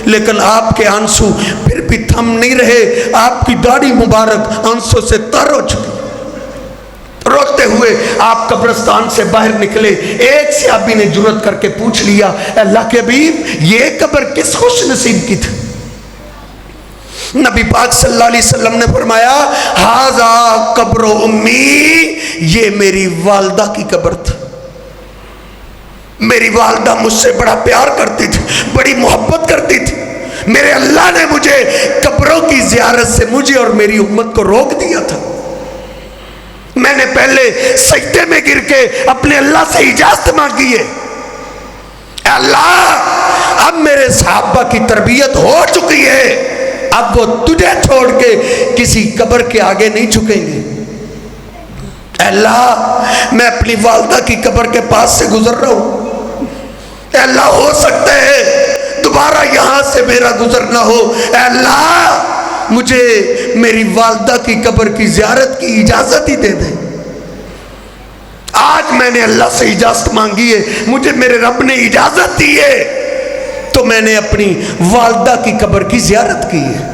لیکن آپ کے آنسو پھر بھی تھم نہیں رہے، آپ کی داڑھی مبارک آنسوں سے تر ہو چکی۔ روتے ہوئے آپ قبرستان سے باہر نکلے، ایک صحابی نے جرأت کر کے پوچھ لیا، اللہ کے حبیب یہ قبر کس خوش نصیب کی تھی؟ نبی پاک صلی اللہ علیہ وسلم نے فرمایا ھذا قبر امی، یہ میری والدہ کی قبر تھی، میری والدہ مجھ سے بڑا پیار کرتی تھی، بڑی محبت کرتی تھی، میرے اللہ نے مجھے قبروں کی زیارت سے مجھے اور میری امت کو روک دیا تھا۔ میں نے پہلے سجدے میں گر کے اپنے اللہ سے اجازت مانگی ہے، اے اللہ اب میرے صحابہ کی تربیت ہو چکی ہے، اب وہ تجھے چھوڑ کے کسی قبر کے آگے نہیں جھکیں گے۔ اے اللہ میں اپنی والدہ کی قبر کے پاس سے گزر رہا ہوں، اے اللہ ہو سکتا ہے دوبارہ یہاں سے میرا گزر نہ ہو، اے اللہ مجھے میری والدہ کی قبر کی زیارت کی اجازت ہی دے دے۔ آج میں نے اللہ سے اجازت مانگی ہے، مجھے میرے رب نے اجازت دی ہے تو میں نے اپنی والدہ کی قبر کی زیارت کی ہے۔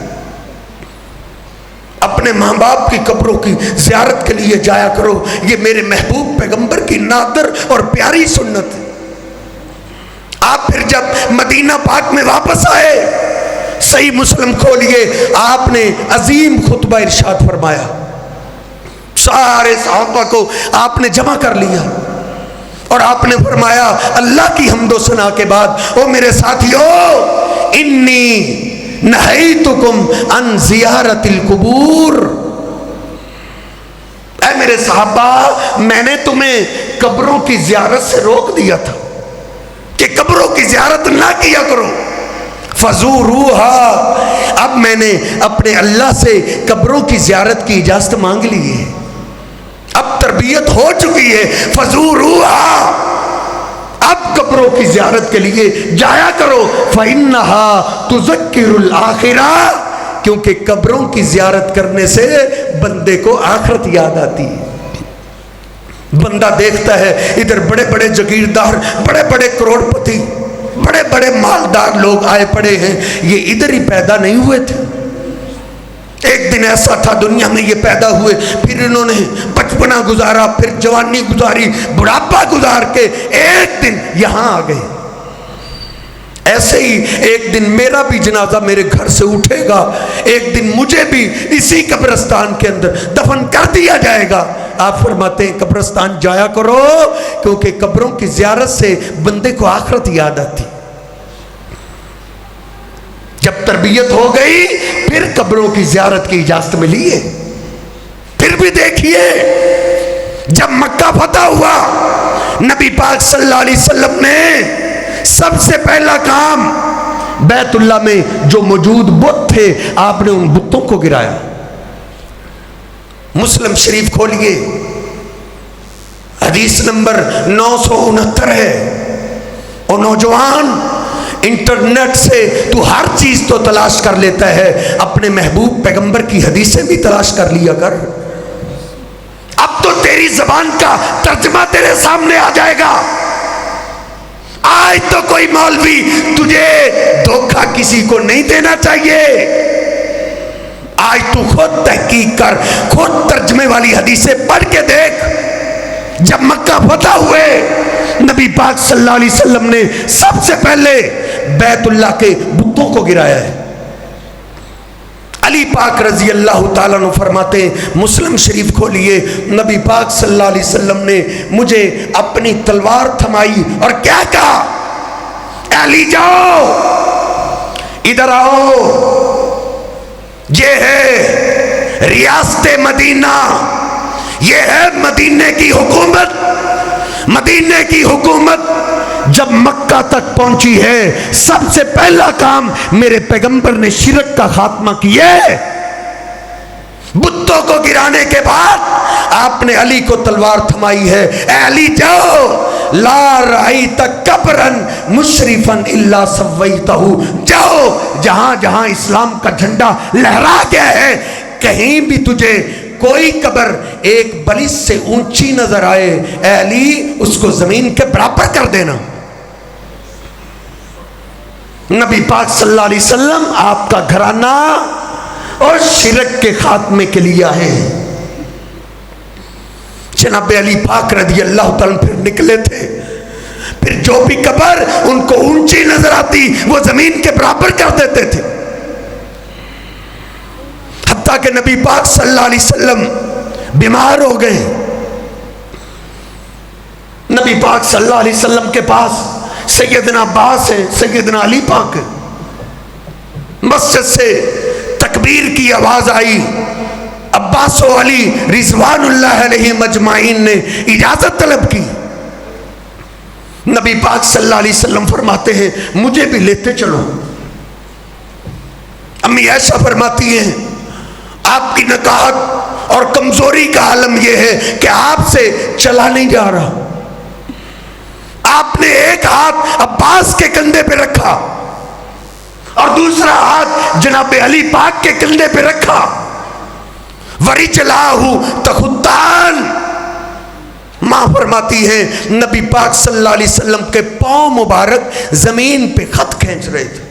اپنے ماں باپ کی قبروں کی زیارت کے لیے جایا کرو، یہ میرے محبوب پیغمبر کی نادر اور پیاری سنت ہے۔ آپ پھر جب مدینہ پاک میں واپس آئے، صحیح مسلم کھولیے، آپ نے عظیم خطبہ ارشاد فرمایا، سارے صحابہ کو آپ نے جمع کر لیا اور آپ نے فرمایا اللہ کی حمد و ثنا کے بعد، او میرے ساتھیو انی نہیتکم عن زیارت القبور، اے میرے صحابہ میں نے تمہیں قبروں کی زیارت سے روک دیا تھا کہ قبروں کی زیارت نہ کیا کرو، فزوروہا، اب میں نے اپنے اللہ سے قبروں کی زیارت کی اجازت مانگ لی ہے، اب تربیت ہو چکی ہے، فزوروہا، اب قبروں کی زیارت کے لیے جایا کرو، فإنہا تذکر الآخرہ، کیونکہ قبروں کی زیارت کرنے سے بندے کو آخرت یاد آتی ہے۔ بندہ دیکھتا ہے ادھر بڑے بڑے جاگیردار، بڑے بڑے کروڑ پتی، بڑے بڑے مالدار لوگ آئے پڑے ہیں، یہ ادھر ہی پیدا نہیں ہوئے تھے، ایک دن ایسا تھا دنیا میں یہ پیدا ہوئے، پھر انہوں نے بچپنا گزارا، پھر جوانی گزاری، بڑھاپا گزار کے ایک دن یہاں آ گئے۔ ایسے ہی ایک دن میرا بھی جنازہ میرے گھر سے اٹھے گا، ایک دن مجھے بھی اسی قبرستان کے اندر دفن کر دیا جائے گا۔ آپ فرماتے ہیں قبرستان جایا کرو کیونکہ قبروں کی زیارت سے بندے کو آخرت یاد آتی۔ جب تربیت ہو گئی پھر قبروں کی زیارت کی اجازت ملی ہے۔ پھر بھی دیکھیے جب مکہ فتح ہوا، نبی پاک صلی اللہ علیہ وسلم نے سب سے پہلا کام بیت اللہ میں جو موجود بت تھے آپ نے ان بتوں کو گرایا۔ مسلم شریف کھولیے، حدیث نمبر 969 ہے۔ اور نوجوان انٹرنیٹ سے تو ہر چیز تو تلاش کر لیتا ہے، اپنے محبوب پیغمبر کی حدیثیں بھی تلاش کر لیا کر، اب تو تیری زبان کا ترجمہ تیرے سامنے آ جائے گا۔ آج تو کوئی مولوی تجھے دھوکہ کسی کو نہیں دینا چاہیے، آج تو خود تحقیق کر، خود ترجمے والی حدیثیں پڑھ کے دیکھ۔ جب مکہ فتح ہوئے نبی پاک صلی اللہ علیہ وسلم نے سب سے پہلے بیت اللہ کے بتوں کو گرایا ہے۔ علی پاک رضی اللہ تعالیٰ عنہ فرماتے ہیں، مسلم شریف کھولیے، نبی پاک صلی اللہ علیہ وسلم نے مجھے اپنی تلوار تھمائی اور کیا کہا، اے علی جاؤ ادھر آؤ، یہ ہے ریاست مدینہ، یہ ہے مدینے کی حکومت۔ مدینے کی حکومت جب مکہ تک پہنچی ہے، سب سے پہلا کام میرے پیغمبر نے شرک کا خاتمہ کیا ہے۔ بتوں کو گرانے کے بعد آپ نے علی کو تلوار تھمائی ہے، اے علی جاؤ، لا رأیت قبرا مشرفا الا سویتہ، جاؤ جہاں جہاں اسلام کا جھنڈا لہرا گیا ہے، کہیں بھی تجھے کوئی قبر ایک بلش سے اونچی نظر آئے، اے علی اس کو زمین کے برابر کر دینا۔ نبی پاک صلی اللہ علیہ وسلم آپ کا گھرانہ اور شرک کے خاتمے کے لیے ہے۔ جناب علی پاک رضی اللہ تعالیٰ پھر نکلے تھے، پھر جو بھی قبر ان کو اونچی نظر آتی وہ زمین کے برابر کر دیتے تھے، حتیٰ کہ نبی پاک صلی اللہ علیہ وسلم بیمار ہو گئے۔ نبی پاک صلی اللہ علیہ وسلم کے پاس سیدنا عباس ہے، سیدنا علی پاک ہے۔ مسجد سے تکبیر کی آواز آئی، عباس و علی رضوان اللہ علیہ مجمعین نے اجازت طلب کی۔ نبی پاک صلی اللہ علیہ وسلم فرماتے ہیں مجھے بھی لیتے چلو. امی عائشہ فرماتی ہیں آپ کی نکاحت اور کمزوری کا عالم یہ ہے کہ آپ سے چلا نہیں جا رہا. آپ نے ایک ہاتھ عباس کے کندھے پہ رکھا اور دوسرا ہاتھ جناب علی پاک کے کندھے پہ رکھا. وَرِجْلَاهُ تَخُطَّانِ. ماں فرماتی ہیں نبی پاک صلی اللہ علیہ وسلم کے پاؤں مبارک زمین پہ خط کھینچ رہے تھے.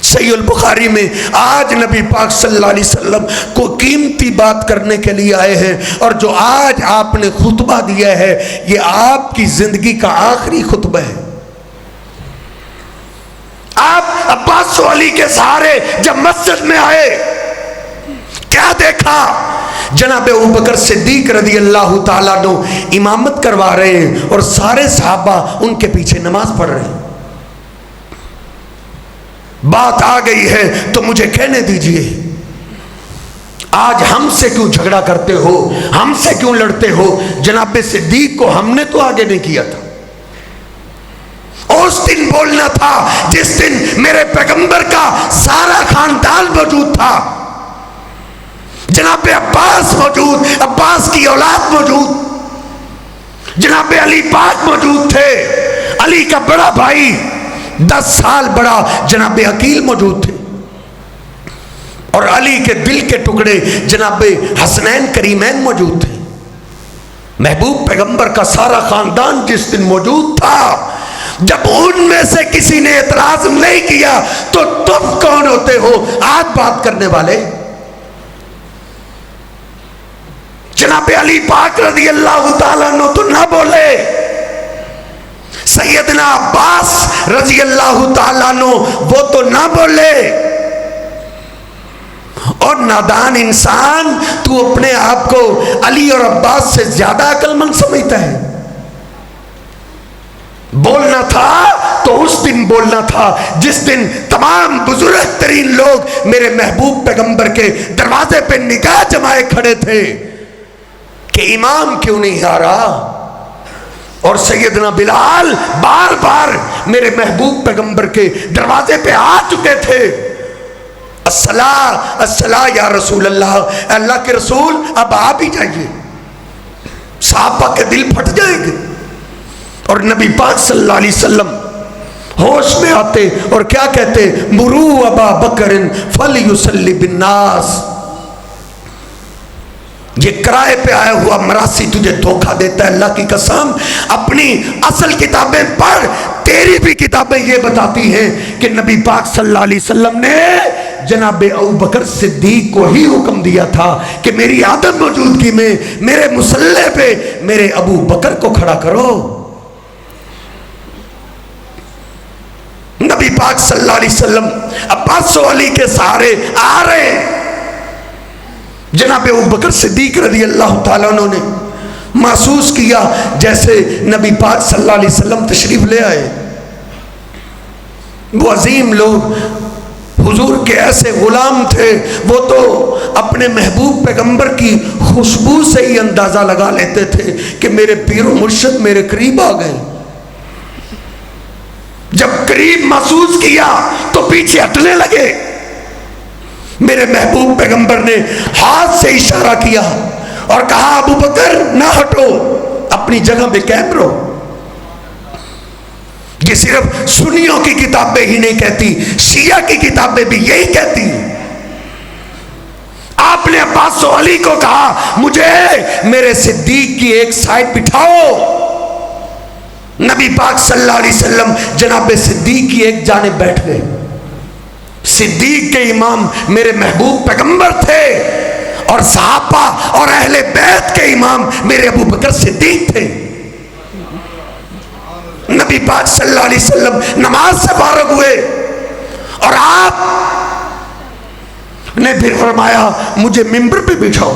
صحیح البخاری میں آج نبی پاک صلی اللہ علیہ وسلم کو قیمتی بات کرنے کے لیے آئے ہیں، اور جو آج آپ نے خطبہ دیا ہے یہ آپ کی زندگی کا آخری خطبہ ہے. آپ عباس و علی کے سہارے جب مسجد میں آئے کیا دیکھا؟ جناب ابوبکر صدیق رضی اللہ تعالیٰ عنہ امامت کروا رہے ہیں اور سارے صحابہ ان کے پیچھے نماز پڑھ رہے ہیں. بات آ گئی ہے تو مجھے کہنے دیجئے، آج ہم سے کیوں جھگڑا کرتے ہو، ہم سے کیوں لڑتے ہو؟ جناب صدیق کو ہم نے تو آگے نہیں کیا تھا. اس دن بولنا تھا جس دن میرے پیغمبر کا سارا خاندان موجود تھا. جناب عباس موجود، عباس کی اولاد موجود، جناب علی پاک موجود تھے، علی کا بڑا بھائی 10 سال بڑا جناب عقیل موجود تھے، اور علی کے دل کے ٹکڑے جناب حسنین کریمین موجود تھے. محبوب پیغمبر کا سارا خاندان جس دن موجود تھا، جب ان میں سے کسی نے اعتراض نہیں کیا تو تم کون ہوتے ہو آج بات کرنے والے؟ جناب علی پاک رضی اللہ تعالیٰ عنہ تو نہ بولے، سیدنا عباس رضی اللہ تعالیٰ عنہ وہ تو نہ بولے. اور نادان انسان تو اپنے آپ کو علی اور عباس سے زیادہ عقل مند سمجھتا ہے. بولنا تھا تو اس دن بولنا تھا جس دن تمام بزرگ ترین لوگ میرے محبوب پیغمبر کے دروازے پہ نگاہ جمائے کھڑے تھے کہ امام کیوں نہیں آ رہا. اور سیدنا بلال بار بار میرے محبوب پیغمبر کے دروازے پہ آ چکے تھے. الصلاۃ الصلاۃ یا رسول اللہ، اللہ کے رسول اب آپ ہی جائیے. صحابہ کے دل پھٹ جائیں گے. اور نبی پاک صلی اللہ علیہ وسلم ہوش میں آتے اور کیا کہتے؟ مرو ابا بکر فلیصلی بالناس. یہ کرائے پہ آیا ہوا مراسی تجھے دھوکہ دیتا ہے. اللہ کی قسم اپنی اصل کتابیں پڑھ، تیری بھی کتابیں یہ بتاتی ہیں کہ نبی پاک صلی اللہ علیہ وسلم نے جناب ابوبکر صدیق کو ہی حکم دیا تھا کہ میری عدم موجودگی میں میرے مصلی پہ میرے ابو بکر کو کھڑا کرو. نبی پاک صلی اللہ علیہ وسلم عباس و علی کے سہارے آ رہے ہیں. جناب ابوبکر صدیق رضی اللہ تعالیٰ عنہ نے محسوس کیا جیسے نبی پاک صلی اللہ علیہ وسلم تشریف لے آئے. وہ عظیم لوگ حضور کے ایسے غلام تھے، وہ تو اپنے محبوب پیغمبر کی خوشبو سے ہی اندازہ لگا لیتے تھے کہ میرے پیر و مرشد میرے قریب آ گئے. جب قریب محسوس کیا تو پیچھے ہٹنے لگے. میرے محبوب پیغمبر نے ہاتھ سے اشارہ کیا اور کہا ابو بکر نہ ہٹو، اپنی جگہ پہ قائم رہو. یہ صرف سنیوں کی کتابیں ہی نہیں کہتی، شیعہ کی کتابیں بھی یہی کہتی. آپ نے عباس و علی کو کہا مجھے میرے صدیق کی ایک سائڈ بٹھاؤ. نبی پاک صلی اللہ علیہ وسلم جناب صدیق کی ایک جانب بیٹھ گئے. صدیق کے امام میرے محبوب پیغمبر تھے اور صحابہ اور اہل بیت کے امام میرے ابو بکر صدیق تھے. نبی پاک صلی اللہ علیہ وسلم نماز سے فارغ ہوئے اور آپ نے پھر فرمایا مجھے ممبر پہ بٹھاؤ.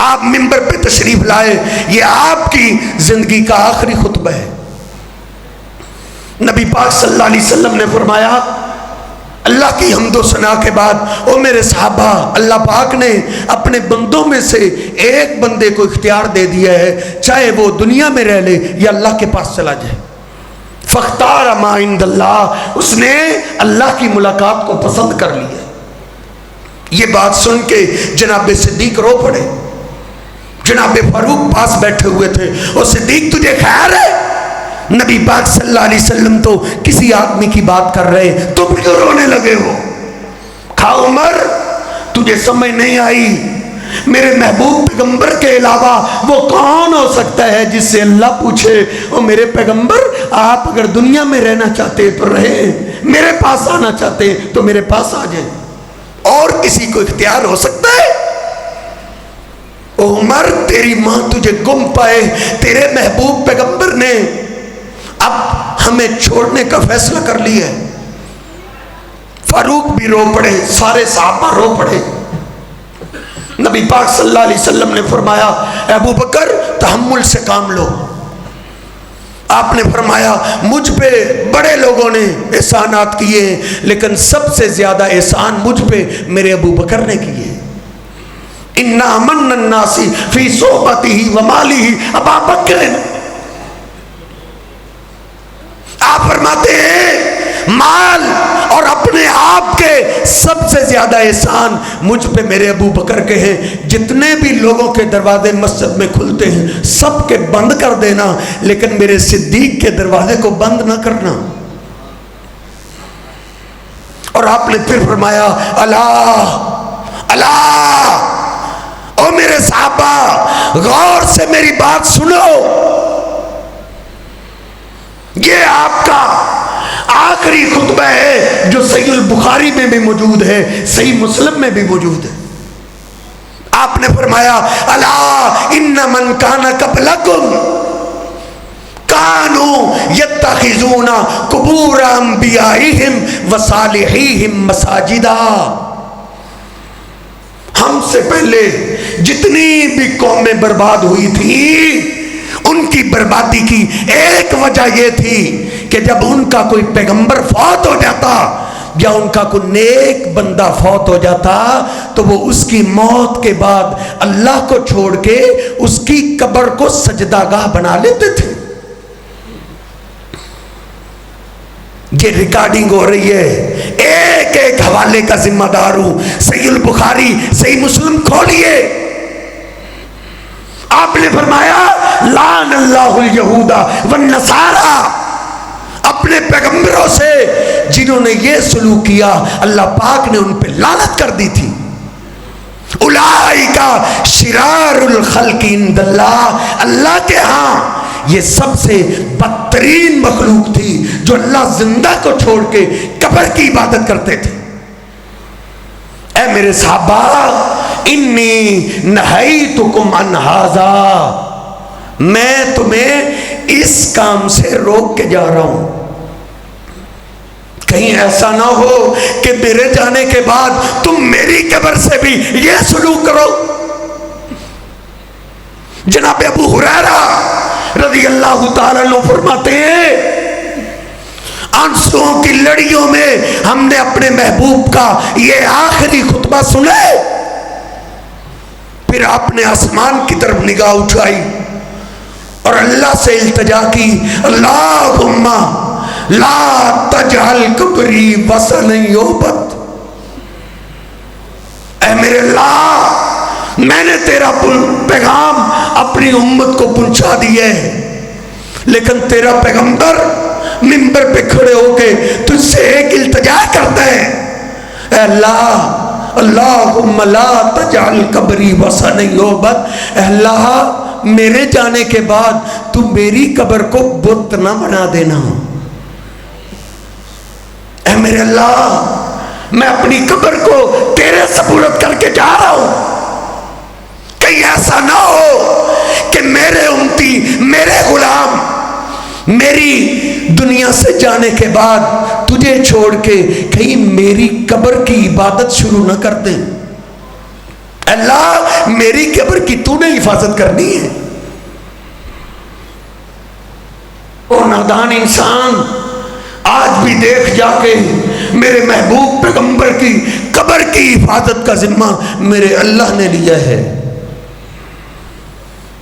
آپ ممبر پہ تشریف لائے. یہ آپ کی زندگی کا آخری خطبہ ہے. نبی پاک صلی اللہ علیہ وسلم نے فرمایا اللہ کی حمد و ثنا کے بعد او میرے صحابہ، اللہ پاک نے اپنے بندوں میں سے ایک بندے کو اختیار دے دیا ہے، چاہے وہ دنیا میں رہ لے یا اللہ کے پاس چلا جائے۔ فاختار ما عند اللہ، اس نے اللہ کی ملاقات کو پسند کر لیا۔ یہ بات سن کے جناب صدیق رو پڑے۔ جناب فاروق پاس بیٹھے ہوئے تھے، اور صدیق تجھے خیر ہے؟ نبی پاک صلی اللہ علیہ وسلم تو کسی آدمی کی بات کر رہے، تم کیوں رونے لگے ہو؟ کھا عمر، تجھے سمجھ نہیں آئی، میرے محبوب پیغمبر کے علاوہ وہ کون ہو سکتا ہے جس سے اللہ پوچھے او میرے پیغمبر آپ اگر دنیا میں رہنا چاہتے تو رہیں، میرے پاس آنا چاہتے تو میرے پاس آ جائیں، اور کسی کو اختیار ہو سکتا ہے؟ او عمر، تیری ماں تجھے گم پائے، تیرے محبوب پیغمبر نے اب ہمیں چھوڑنے کا فیصلہ کر لیا ہے۔ فاروق بھی رو پڑے، سارے صحابہ رو پڑے۔ نبی پاک صلی اللہ علیہ وسلم نے فرمایا ابو بکر تحمل سے کام لو۔ آپ نے فرمایا مجھ پہ بڑے لوگوں نے احسانات کیے ہیں، لیکن سب سے زیادہ احسان مجھ پہ میرے ابو بکر نے کیے۔ اِنَّا مَنَّ النَّاسِ فِي صُحْبَتِهِ وَمَالِهِ ابا بکر۔ آپ فرماتے ہیں مال اور اپنے آپ کے سب سے زیادہ احسان مجھ پہ میرے ابو بکر کے ہیں۔ جتنے بھی لوگوں کے دروازے مسجد میں کھلتے ہیں سب کے بند کر دینا، لیکن میرے صدیق کے دروازے کو بند نہ کرنا۔ اور آپ نے پھر فرمایا اللہ اللہ، او میرے صحابہ غور سے میری بات سنو، یہ آپ کا آخری خطبہ ہے جو صحیح البخاری میں بھی موجود ہے، صحیح مسلم میں بھی موجود ہے۔ آپ نے فرمایا الا ان من کان قبلکم کانوا یتخذون قبور انبیائہم وصالحیہم مساجدا۔ ہم سے پہلے جتنی بھی قومیں برباد ہوئی تھی ان کی بربادی کی ایک وجہ یہ تھی کہ جب ان کا کوئی پیغمبر فوت ہو جاتا یا ان کا کوئی نیک بندہ فوت ہو جاتا تو وہ اس کی موت کے بعد اللہ کو چھوڑ کے اس کی قبر کو سجدہ گاہ بنا لیتے تھے۔ یہ ریکارڈنگ ہو رہی ہے، ایک ایک حوالے کا ذمہ دار ہوں، صحیح البخاری صحیح مسلم کھولیے۔ آپ نے فرمایا لعن اللہ الیہود والنصارى، اپنے پیغمبروں سے جنہوں نے یہ سلوک کیا اللہ پاک نے ان پہ لعنت کر دی تھی۔ اولئک شرار الخلق عند اللہ، اللہ کے ہاں یہ سب سے بدترین مخلوق تھی جو اللہ زندہ کو چھوڑ کے قبر کی عبادت کرتے تھے۔ اے میرے صحابہ انی نہیتکم عن ھذا، میں تمہیں اس کام سے روک کے جا رہا ہوں، کہیں ایسا نہ ہو کہ میرے جانے کے بعد تم میری قبر سے بھی یہ سلوک کرو۔ جناب ابو ہریرہ رضی اللہ تعالیٰ عنہ فرماتے ہیں آنسوؤں کی لڑیوں میں ہم نے اپنے محبوب کا یہ آخری خطبہ سنے، پھر آپ نے آسمان کی طرف نگاہ اٹھائی اور اللہ سے التجا کی اللہم لا تجعل قبری وثنا یعبد۔ اے میرے اللہ، میں نے تیرا پیغام اپنی امت کو پہنچا دیا ہے، لیکن تیرا پیغمبر منبر پہ کھڑے ہو کے تجھ سے ایک التجا کرتا ہے، اے اللہ اللہم لا تجعل قبری وثنا یعبد، اے اللہ میرے جانے کے بعد تو میری قبر کو بت نہ بنا دینا۔ اے میرے اللہ، میں اپنی قبر کو تیرے سپرد کر کے جا رہا ہوں، کہیں ایسا نہ ہو کہ میرے امتی میرے غلام میری دنیا سے جانے کے بعد تجھے چھوڑ کے کہیں میری قبر کی عبادت شروع نہ کر دیں۔ اللہ میری قبر کی تو نے حفاظت کرنی ہے۔ اور نادان انسان آج بھی دیکھ جا کے میرے محبوب پیغمبر کی قبر کی حفاظت کا ذمہ میرے اللہ نے لیا ہے۔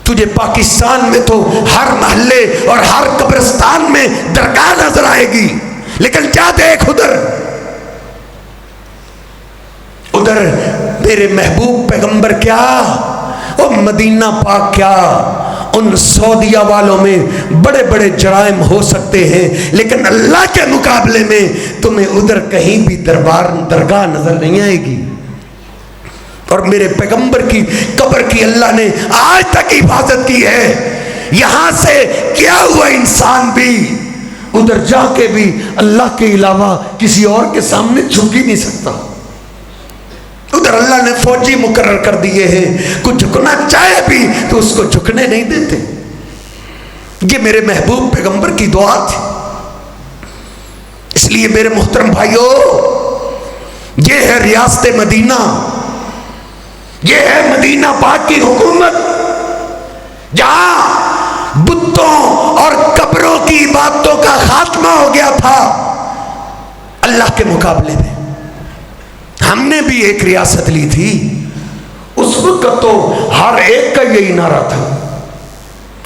تجھے پاکستان میں تو ہر محلے اور ہر قبرستان میں درگاہ نظر آئے گی، لیکن جا دیکھ ادھر میرے محبوب پیغمبر کیا، اور مدینہ پاک کیا، ان سعودیہ والوں میں بڑے بڑے جرائم ہو سکتے ہیں، لیکن اللہ کے مقابلے میں تمہیں ادھر کہیں بھی درگاہ نظر نہیں آئے گی۔ اور میرے پیغمبر کی قبر کی اللہ نے آج تک حفاظت کی ہے۔ یہاں سے کیا ہوا انسان بھی ادھر جا کے بھی اللہ کے علاوہ کسی اور کے سامنے جھک ہی نہیں سکتا۔ ادھر اللہ نے فوجی مقرر کر دیے ہیں، کچھ جھکنا چاہے بھی تو اس کو جھکنے نہیں دیتے۔ یہ میرے محبوب پیغمبر کی دعا تھی۔ اس لیے میرے محترم بھائیوں، یہ ہے ریاست مدینہ، یہ ہے مدینہ پاک کی حکومت، جہاں بتوں اور قبروں کی عبادتوں کا خاتمہ ہو گیا تھا اللہ کے مقابلے میں۔ ہم نے بھی ایک ریاست لی تھی، اس وقت تو ہر ایک کا یہی نعرہ تھا۔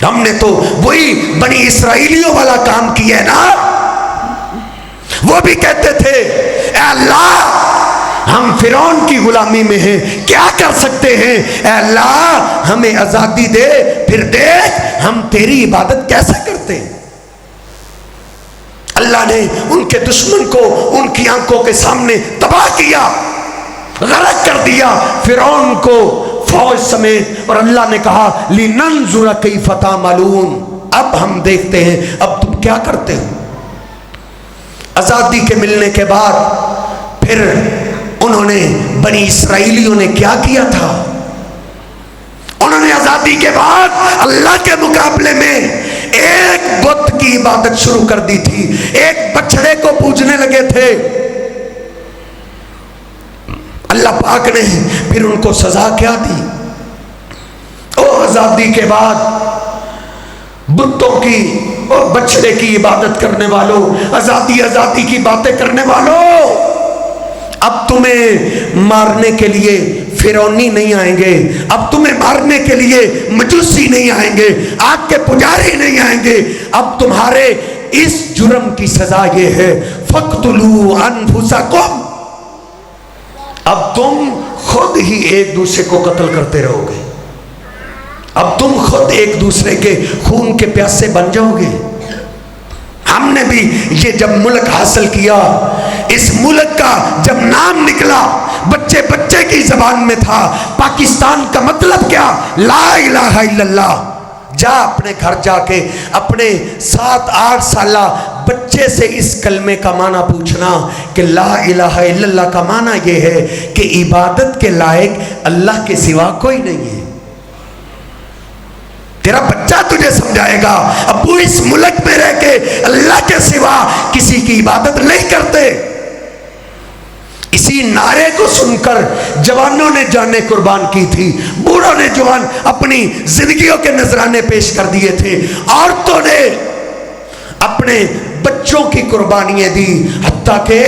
ہم نے تو وہی بنی اسرائیلیوں والا کام کیا ہے نا۔ وہ بھی کہتے تھے اے اللہ ہم فرعون کی غلامی میں ہیں، کیا کر سکتے ہیں، اے اللہ ہمیں آزادی دے، پھر دیکھ ہم تیری عبادت کیسے کرتے ہیں۔ اللہ نے ان کے دشمن کو ان کی آنکھوں کے سامنے تباہ کیا، غرق کر دیا فرعون کو فوج سمیت، اور اللہ نے کہا لِنَنْظُرَ كَيْفَ تَعْمَلُونَ، اب ہم دیکھتے ہیں اب تم کیا کرتے ہو۔ آزادی کے ملنے کے بعد پھر انہوں نے بنی اسرائیلیوں نے کیا کیا تھا، انہوں نے آزادی کے بعد اللہ کے مقابلے میں ایک بت کی عبادت شروع کر دی تھی، ایک بچڑے کو پوجنے لگے تھے۔ اللہ پاک نے پھر ان کو سزا کیا دی؟ او آزادی کے بعد بتوں کی اور بچڑے کی عبادت کرنے والوں، آزادی کی باتیں کرنے والوں، اب تمہیں مارنے کے لیے فرعونی نہیں آئیں گے، اب تمہیں مارنے کے لیے مجوسی نہیں آئیں گے، آگ کے پجاری نہیں آئیں گے، اب تمہارے اس جرم کی سزا یہ ہے فَقْتُلُوا أَنفُسَكُمْ، اب تم خود ہی ایک دوسرے کو قتل کرتے رہو گے، اب تم خود ایک دوسرے کے خون کے پیاسے بن جاؤ گے۔ ہم نے بھی یہ جب ملک حاصل کیا، اس ملک کا جب نام نکلا بچے بچے کی زبان میں تھا، پاکستان کا مطلب کیا، لا الہ الا اللہ۔ جا اپنے گھر جا کے اپنے 7-8 سالہ بچے سے اس کلمے کا معنی پوچھنا کہ لا الہ الا اللہ کا معنی یہ ہے کہ عبادت کے لائق اللہ کے سوا کوئی نہیں ہے۔ تیرا بچہ تجھے سمجھائے گا، ابو اس ملک میں رہ کے اللہ کے سوا کسی کی عبادت نہیں کرتے۔ اسی نعرے کو سن کر جوانوں نے جانیں قربان کی تھی، بوڑھوں نے جوان اپنی زندگیوں کے نذرانے پیش کر دیے تھے، عورتوں نے اپنے بچوں کی قربانیاں دی، حتیٰ کہ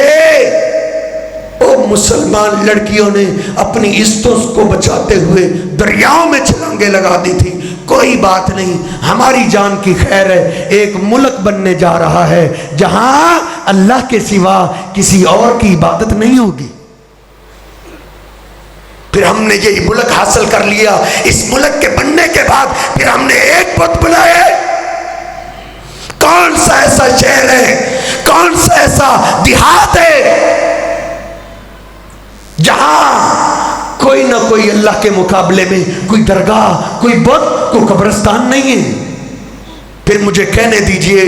مسلمان لڑکیوں نے اپنی عزتوں کو بچاتے ہوئے دریاؤں میں چھلانگیں لگا دی تھی۔ کوئی بات نہیں، ہماری جان کی خیر ہے، ایک ملک بننے جا رہا ہے جہاں اللہ کے سوا کسی اور کی عبادت نہیں ہوگی۔ پھر ہم نے یہ ملک حاصل کر لیا، اس ملک کے بننے کے بعد پھر ہم نے ایک بت بنائے۔ کون سا ایسا شہر ہے، کون سا ایسا دیہات ہے جہاں کوئی نہ کوئی اللہ کے مقابلے میں کوئی درگاہ، کوئی بت، کوئی قبرستان نہیں ہے؟ پھر مجھے کہنے دیجئے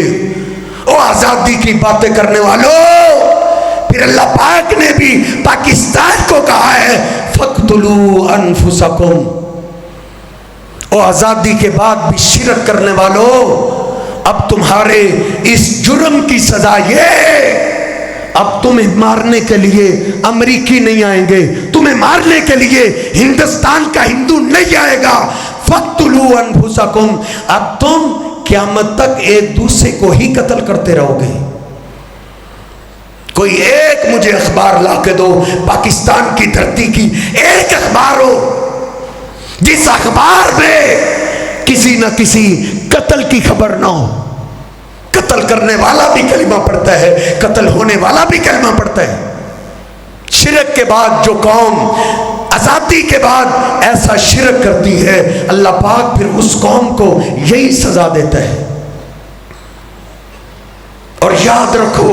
او آزادی کی باتیں کرنے والوں، پھر اللہ پاک نے بھی پاکستان کو کہا ہے فَقْتُلُوا أَنفُسَكُمْ، او آزادی کے بعد بھی شرک کرنے والوں، اب تمہارے اس جرم کی سزا یہ ہے، اب تمہیں مارنے کے لیے امریکی نہیں آئیں گے، تمہیں مارنے کے لیے ہندوستان کا ہندو نہیں آئے گا۔ فَقْتُلُوا أَنفُسَكُمْ، اب تم قیامت تک ایک دوسرے کو ہی قتل کرتے رہو گے۔ کوئی ایک مجھے اخبار لا کے دو، پاکستان کی دھرتی کی ایک اخبار ہو جس اخبار میں کسی نہ کسی قتل کی خبر نہ ہو۔ قتل کرنے والا بھی کلمہ پڑھتا ہے، قتل ہونے والا بھی کلمہ پڑھتا ہے۔ شرک کے بعد جو قوم آزادی کے بعد ایسا شرک کرتی ہے، اللہ پاک پھر اس قوم کو یہی سزا دیتا ہے۔ اور یاد رکھو،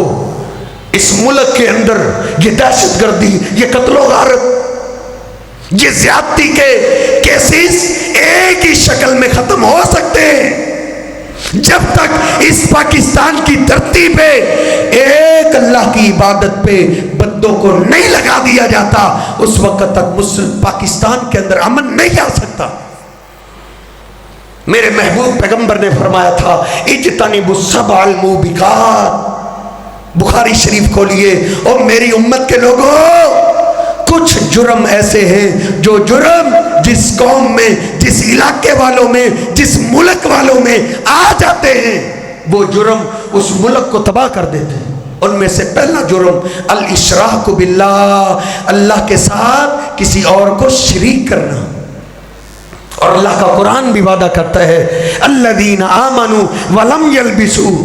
اس ملک کے اندر یہ دہشت گردی، یہ قتل و غارت، یہ زیادتی کے کیسز ایک ہی شکل میں ختم ہو سکتے ہیں جب تک اس پاکستان کی دھرتی پہ ایک اللہ کی عبادت پہ بندوں کو نہیں لگا دیا جاتا، اس وقت تک مسلم پاکستان کے اندر امن نہیں آ سکتا۔ میرے محبوب پیغمبر نے فرمایا تھا اجتنبوا السبع الموبقات، بخاری شریف کھولیے، اور میری امت کے لوگوں کچھ جرم ایسے ہیں جو جرم جس قوم میں، جس علاقے والوں میں، جس ملک والوں میں آ جاتے ہیں، وہ جرم اس ملک کو تباہ کر دیتے ہیں۔ ان میں سے پہلا جرم الاشراک باللہ، اللہ کے ساتھ کسی اور کو شریک کرنا۔ اور اللہ کا قرآن بھی وعدہ کرتا ہے الذین آمنوا ولم یلبسوا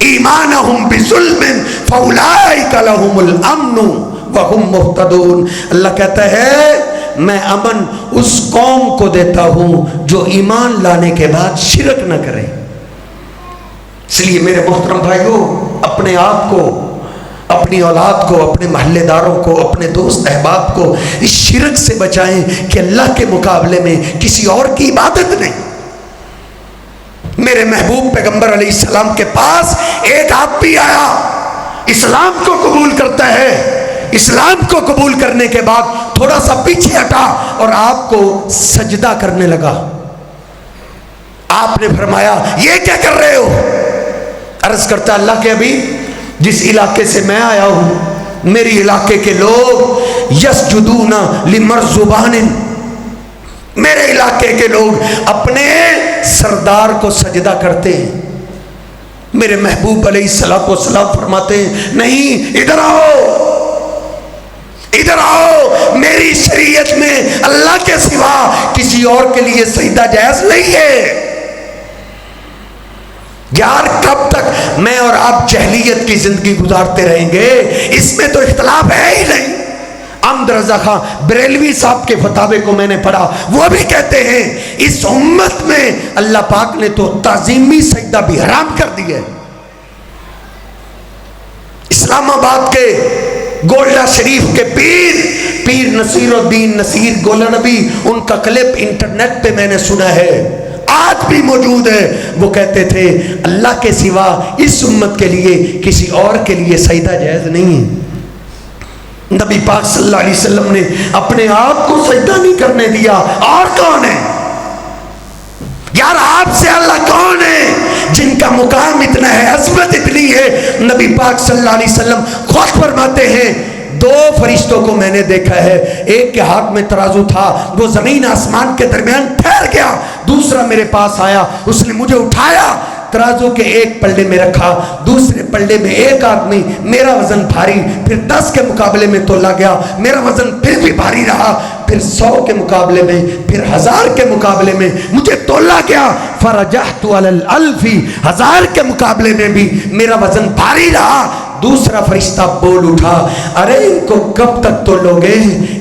ایمانہم بظلم فاولئک لہم الامن وہم مہتدون۔ اللہ کہتا ہے میں امن اس قوم کو دیتا ہوں جو ایمان لانے کے بعد شرک نہ کرے۔ اس لیے میرے محترم بھائیوں، اپنے آپ کو، اپنی اولاد کو، اپنے محلے داروں کو، اپنے دوست احباب کو اس شرک سے بچائیں کہ اللہ کے مقابلے میں کسی اور کی عبادت نہیں۔ میرے محبوب پیغمبر علیہ السلام کے پاس ایک آدمی آیا، اسلام کو قبول کرتا ہے، اسلام کو قبول کرنے کے بعد تھوڑا سا پیچھے ہٹا اور آپ کو سجدہ کرنے لگا۔ آپ نے فرمایا یہ کیا کر رہے ہو؟ عرض کرتا اللہ کے ابھی جس علاقے سے میں آیا ہوں، میری علاقے کے لوگ یسجدون لمرزبان، میرے علاقے کے لوگ اپنے سردار کو سجدہ کرتے ہیں۔ میرے محبوب علیہ السلام فرماتے ہیں نہیں، ادھر آؤ، ادھر آؤ، میری شریعت میں اللہ کے سوا کسی اور کے لیے سجدہ جائز نہیں ہے۔ یار کب تک میں اور آپ جہلیت کی زندگی گزارتے رہیں گے؟ اس میں تو اختلاف ہے ہی نہیں۔ احمد رضا خان بریلوی صاحب کے فتاوے کو میں نے پڑھا، وہ بھی کہتے ہیں اس امت میں اللہ پاک نے تو تعظیمی سجدہ بھی حرام کر دیا ہے۔ اسلام آباد کے گولڈا شریف کے پیر نصیر الدین نصیر گولڈا نبی، ان کا کلپ انٹرنیٹ پہ میں نے سنا ہے، آج بھی موجود ہے۔ وہ کہتے تھے اللہ کے سوا اس امت کے لیے کسی اور کے لیے سجدہ جائز نہیں ہے۔ نبی پاک صلی اللہ علیہ وسلم نے اپنے آپ کو سجدہ نہیں کرنے دیا، اور کون ہے یار آپ سے اللہ کون ہے جن کا مقام اتنا ہے، عظمت اتنی ہے؟ نبی پاک صلی اللہ علیہ وسلم خود فرماتے ہیں دو فرشتوں کو میں نے دیکھا ہے، ایک کے ہاتھ میں ترازو تھا، وہ زمین آسمان کے درمیان ٹھہر گیا، دوسرا میرے پاس آیا، اس نے مجھے اٹھایا، ترازو کے ایک پلڑے میں رکھا، دوسرے پلڑے میں ایک آدمی، میرا وزن بھاری، پھر 10 کے مقابلے میں تولا گیا، میرا وزن پھر بھی بھاری رہا، پھر 100 کے مقابلے میں، پھر 1000 کے مقابلے میں مجھے تولا گیا، فرجحت علی الالف، 1000 کے مقابلے میں بھی میرا وزن بھاری رہا۔ دوسرا فرشتہ بول اٹھا ارے ان کو کب تک تولو گے؟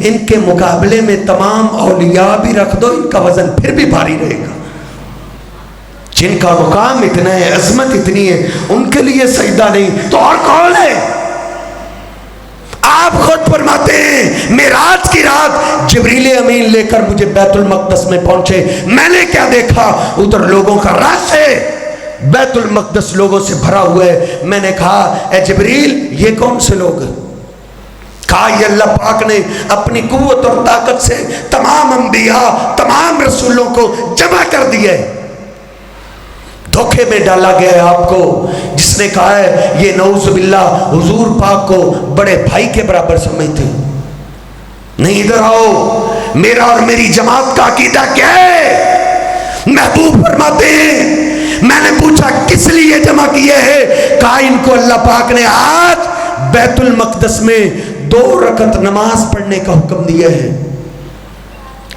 ان کے مقابلے میں تمام اولیاء بھی رکھ دو، ان کا وزن پھر بھی بھاری رہے گا۔ جن کا مقام اتنا ہے، عظمت اتنی ہے، ان کے لیے سجدہ نہیں تو اور کون ہے؟ آپ خود فرماتے ہیں معراج کی رات جبریل امین لے کر مجھے بیت المقدس میں پہنچے، میں نے کیا دیکھا؟ ادھر لوگوں کا رش ہے، بیت المقدس لوگوں سے بھرا ہوا ہے۔ میں نے کہا اے جبریل یہ کون سے لوگ ہیں؟ کہا یہ اللہ پاک نے اپنی قوت اور طاقت سے تمام انبیاء، تمام رسولوں کو جمع کر دیا ہے۔ دھوکے میں ڈالا گیا ہے آپ کو، جس نے کہا ہے یہ نعوذ باللہ حضور پاک کو بڑے بھائی کے برابر سمجھتے ہیں۔ نہیں، ادھر آؤ، میرا اور میری جماعت کا عقیدہ کیا ہے؟ محبوب فرماتے ہیں میں نے پوچھا کس لیے جمع کیے ہیں؟ کہا ان کو اللہ پاک نے آج بیت المقدس میں 2 رکعت نماز پڑھنے کا حکم دیا ہے.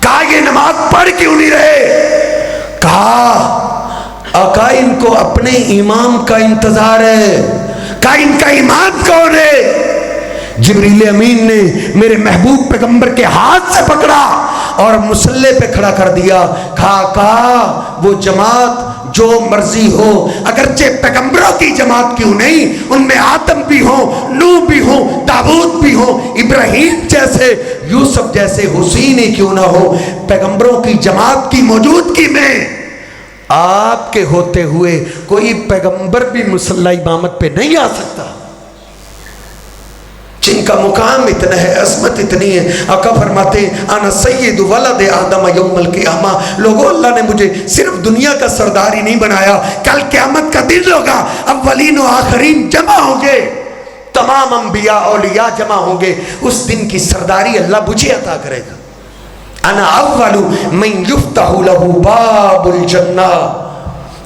کہا یہ نماز پڑھ کیوں نہیں رہے؟ کہا آقا ان کو اپنے امام کا انتظار ہے. کہا ان کا امام کون ہے؟ جبریل امین نے میرے محبوب پیغمبر کے ہاتھ سے پکڑا اور مصلی پہ کھڑا کر دیا. کہا وہ جماعت جو مرضی ہو، اگرچہ پیغمبروں کی جماعت کیوں نہیں، ان میں آدم بھی ہوں، نوح بھی ہوں، داؤد بھی ہوں، ابراہیم جیسے، یوسف جیسے حسین ہی کیوں نہ ہو، پیغمبروں کی جماعت کی موجودگی میں آپ کے ہوتے ہوئے کوئی پیغمبر بھی مصلی امامت پہ نہیں آ سکتا. جن کا مقام اتنا ہے، عظمت اتنی ہے. آقا فرماتے ہیں انا سید ولد آدم یوم القیامہ. لوگوں، اللہ نے مجھے صرف دنیا کا سردار ہی نہیں بنایا، کل قیامت کا دن ہوگا، اولین و آخرین جمع ہوں گے، تمام انبیاء اولیاء جمع ہوں گے. اس دن کی سرداری اللہ مجھے عطا کرے گا. انا اول من یفتح له باب الجنہ.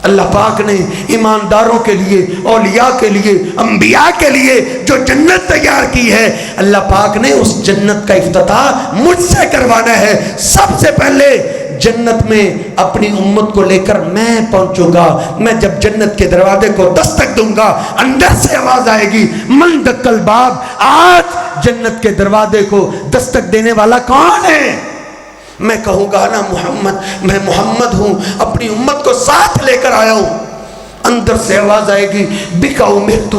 اللہ پاک نے ایمانداروں کے لیے، اولیاء کے لیے، انبیاء کے لیے جو جنت تیار کی ہے، اللہ پاک نے اس جنت کا افتتاح مجھ سے کروانا ہے. سب سے پہلے جنت میں اپنی امت کو لے کر میں پہنچوں گا. میں جب جنت کے دروازے کو دستک دوں گا، اندر سے آواز آئے گی من دق الباب. آج جنت کے دروازے کو دستک دینے والا کون ہے؟ میں کہوں گا نا محمد، میں محمد ہوں، اپنی امت کو ساتھ لے کر آیا ہوں. اندر سے آواز آئے گی بکا امرت.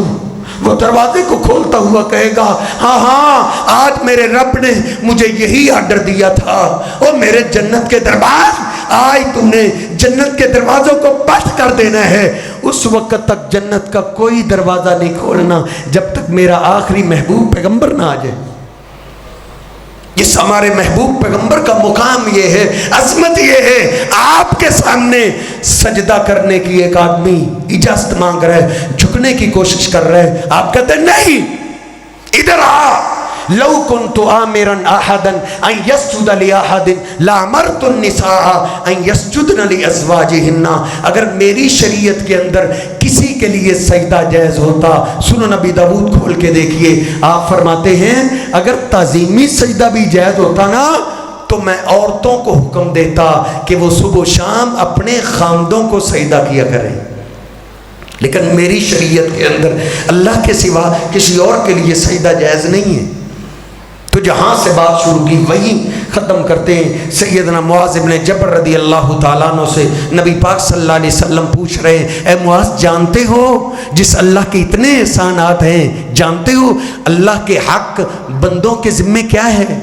وہ دروازے کو کھولتا ہوا کہے گا ہاں آج میرے رب نے مجھے یہی آرڈر دیا تھا. اور میرے جنت کے دربار آج تم نے جنت کے دروازوں کو بند کر دینا ہے. اس وقت تک جنت کا کوئی دروازہ نہیں کھولنا جب تک میرا آخری محبوب پیغمبر نہ آ جائے. اس ہمارے محبوب پیغمبر کا مقام یہ ہے، عظمت یہ ہے. آپ کے سامنے سجدہ کرنے کی ایک آدمی اجازت مانگ رہا ہے، جھکنے کی کوشش کر رہا ہے، آپ کہتے ہیں نہیں، ادھر آ. لو كنت آمرا احدا ان يسجد لاحد لامرت النساء ان يسجدن لازواجهن. اگر میری شریعت کے اندر کسی کے لیے سجدہ جائز ہوتا، سنن نبی داؤد کھول کے دیکھیے، آپ فرماتے ہیں اگر تعظیمی سجدہ بھی جائز ہوتا نا تو میں عورتوں کو حکم دیتا کہ وہ صبح و شام اپنے خاندوں کو سجدہ کیا کریں. لیکن میری شریعت کے اندر اللہ کے سوا کسی اور کے لیے سجدہ جائز نہیں ہے. تو جہاں سے بات شروع کی وہیں ختم کرتے ہیں. سیدنا معاذ بن جبل رضی اللہ تعالیٰ عنہ سے نبی پاک صلی اللہ علیہ وسلم پوچھ رہے ہیں اے معاذ جانتے ہو جس اللہ کے اتنے احسانات ہیں، جانتے ہو اللہ کے حق بندوں کے ذمے کیا ہے؟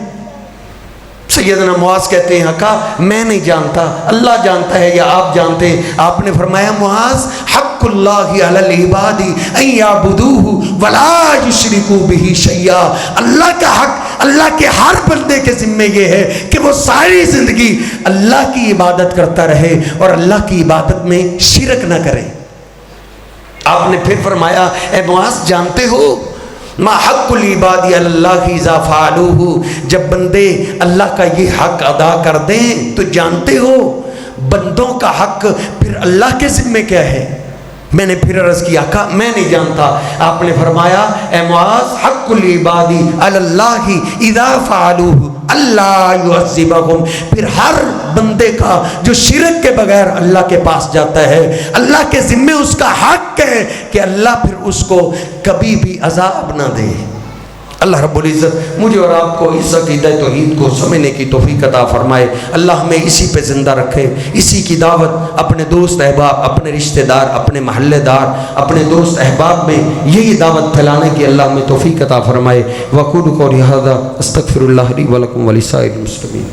سیدنا معاذ کہتے ہیں آقا میں نہیں جانتا، اللہ جانتا ہے یا آپ جانتے ہیں؟ آپ نے فرمایا معاذ حق اللہ علی العباد ان یعبدوہ ولا یشرکوا بہ شیئا. اللہ کا حق اللہ کے ہر بندے کے ذمے یہ ہے کہ وہ ساری زندگی اللہ کی عبادت کرتا رہے اور اللہ کی عبادت میں شرک نہ کرے. آپ نے پھر فرمایا اے معاذ جانتے ہو ما حق العباد علی اللہ اذا فعلوہ. جب بندے اللہ کا یہ حق ادا کر دیں تو جانتے ہو بندوں کا حق پھر اللہ کے ذمے کیا ہے؟ میں نے پھر عرض کیا آقا میں نہیں جانتا. آپ نے فرمایا اے معاذ حق العباد علی اللہ اذا فعلوہ اللہ یعذبہم. پھر ہر بندے کا جو شرک کے بغیر اللہ کے پاس جاتا ہے، اللہ کے ذمے اس کا حق ہے کہ اللہ پھر اس کو کبھی بھی عذاب نہ دے. اللہ رب العزت مجھے اور آپ کو اس عقیدہ توحید کو سمجھنے کی توفیق عطا فرمائے. اللہ ہمیں اسی پہ زندہ رکھے، اسی کی دعوت اپنے دوست احباب، اپنے رشتہ دار، اپنے محلے دار، اپنے دوست احباب میں یہی دعوت پھیلانے کی اللہ ہمیں توفیق عطا فرمائے. وقول قولی ھذا استغفر اللہ لی ولکم ولسائر المسلمین.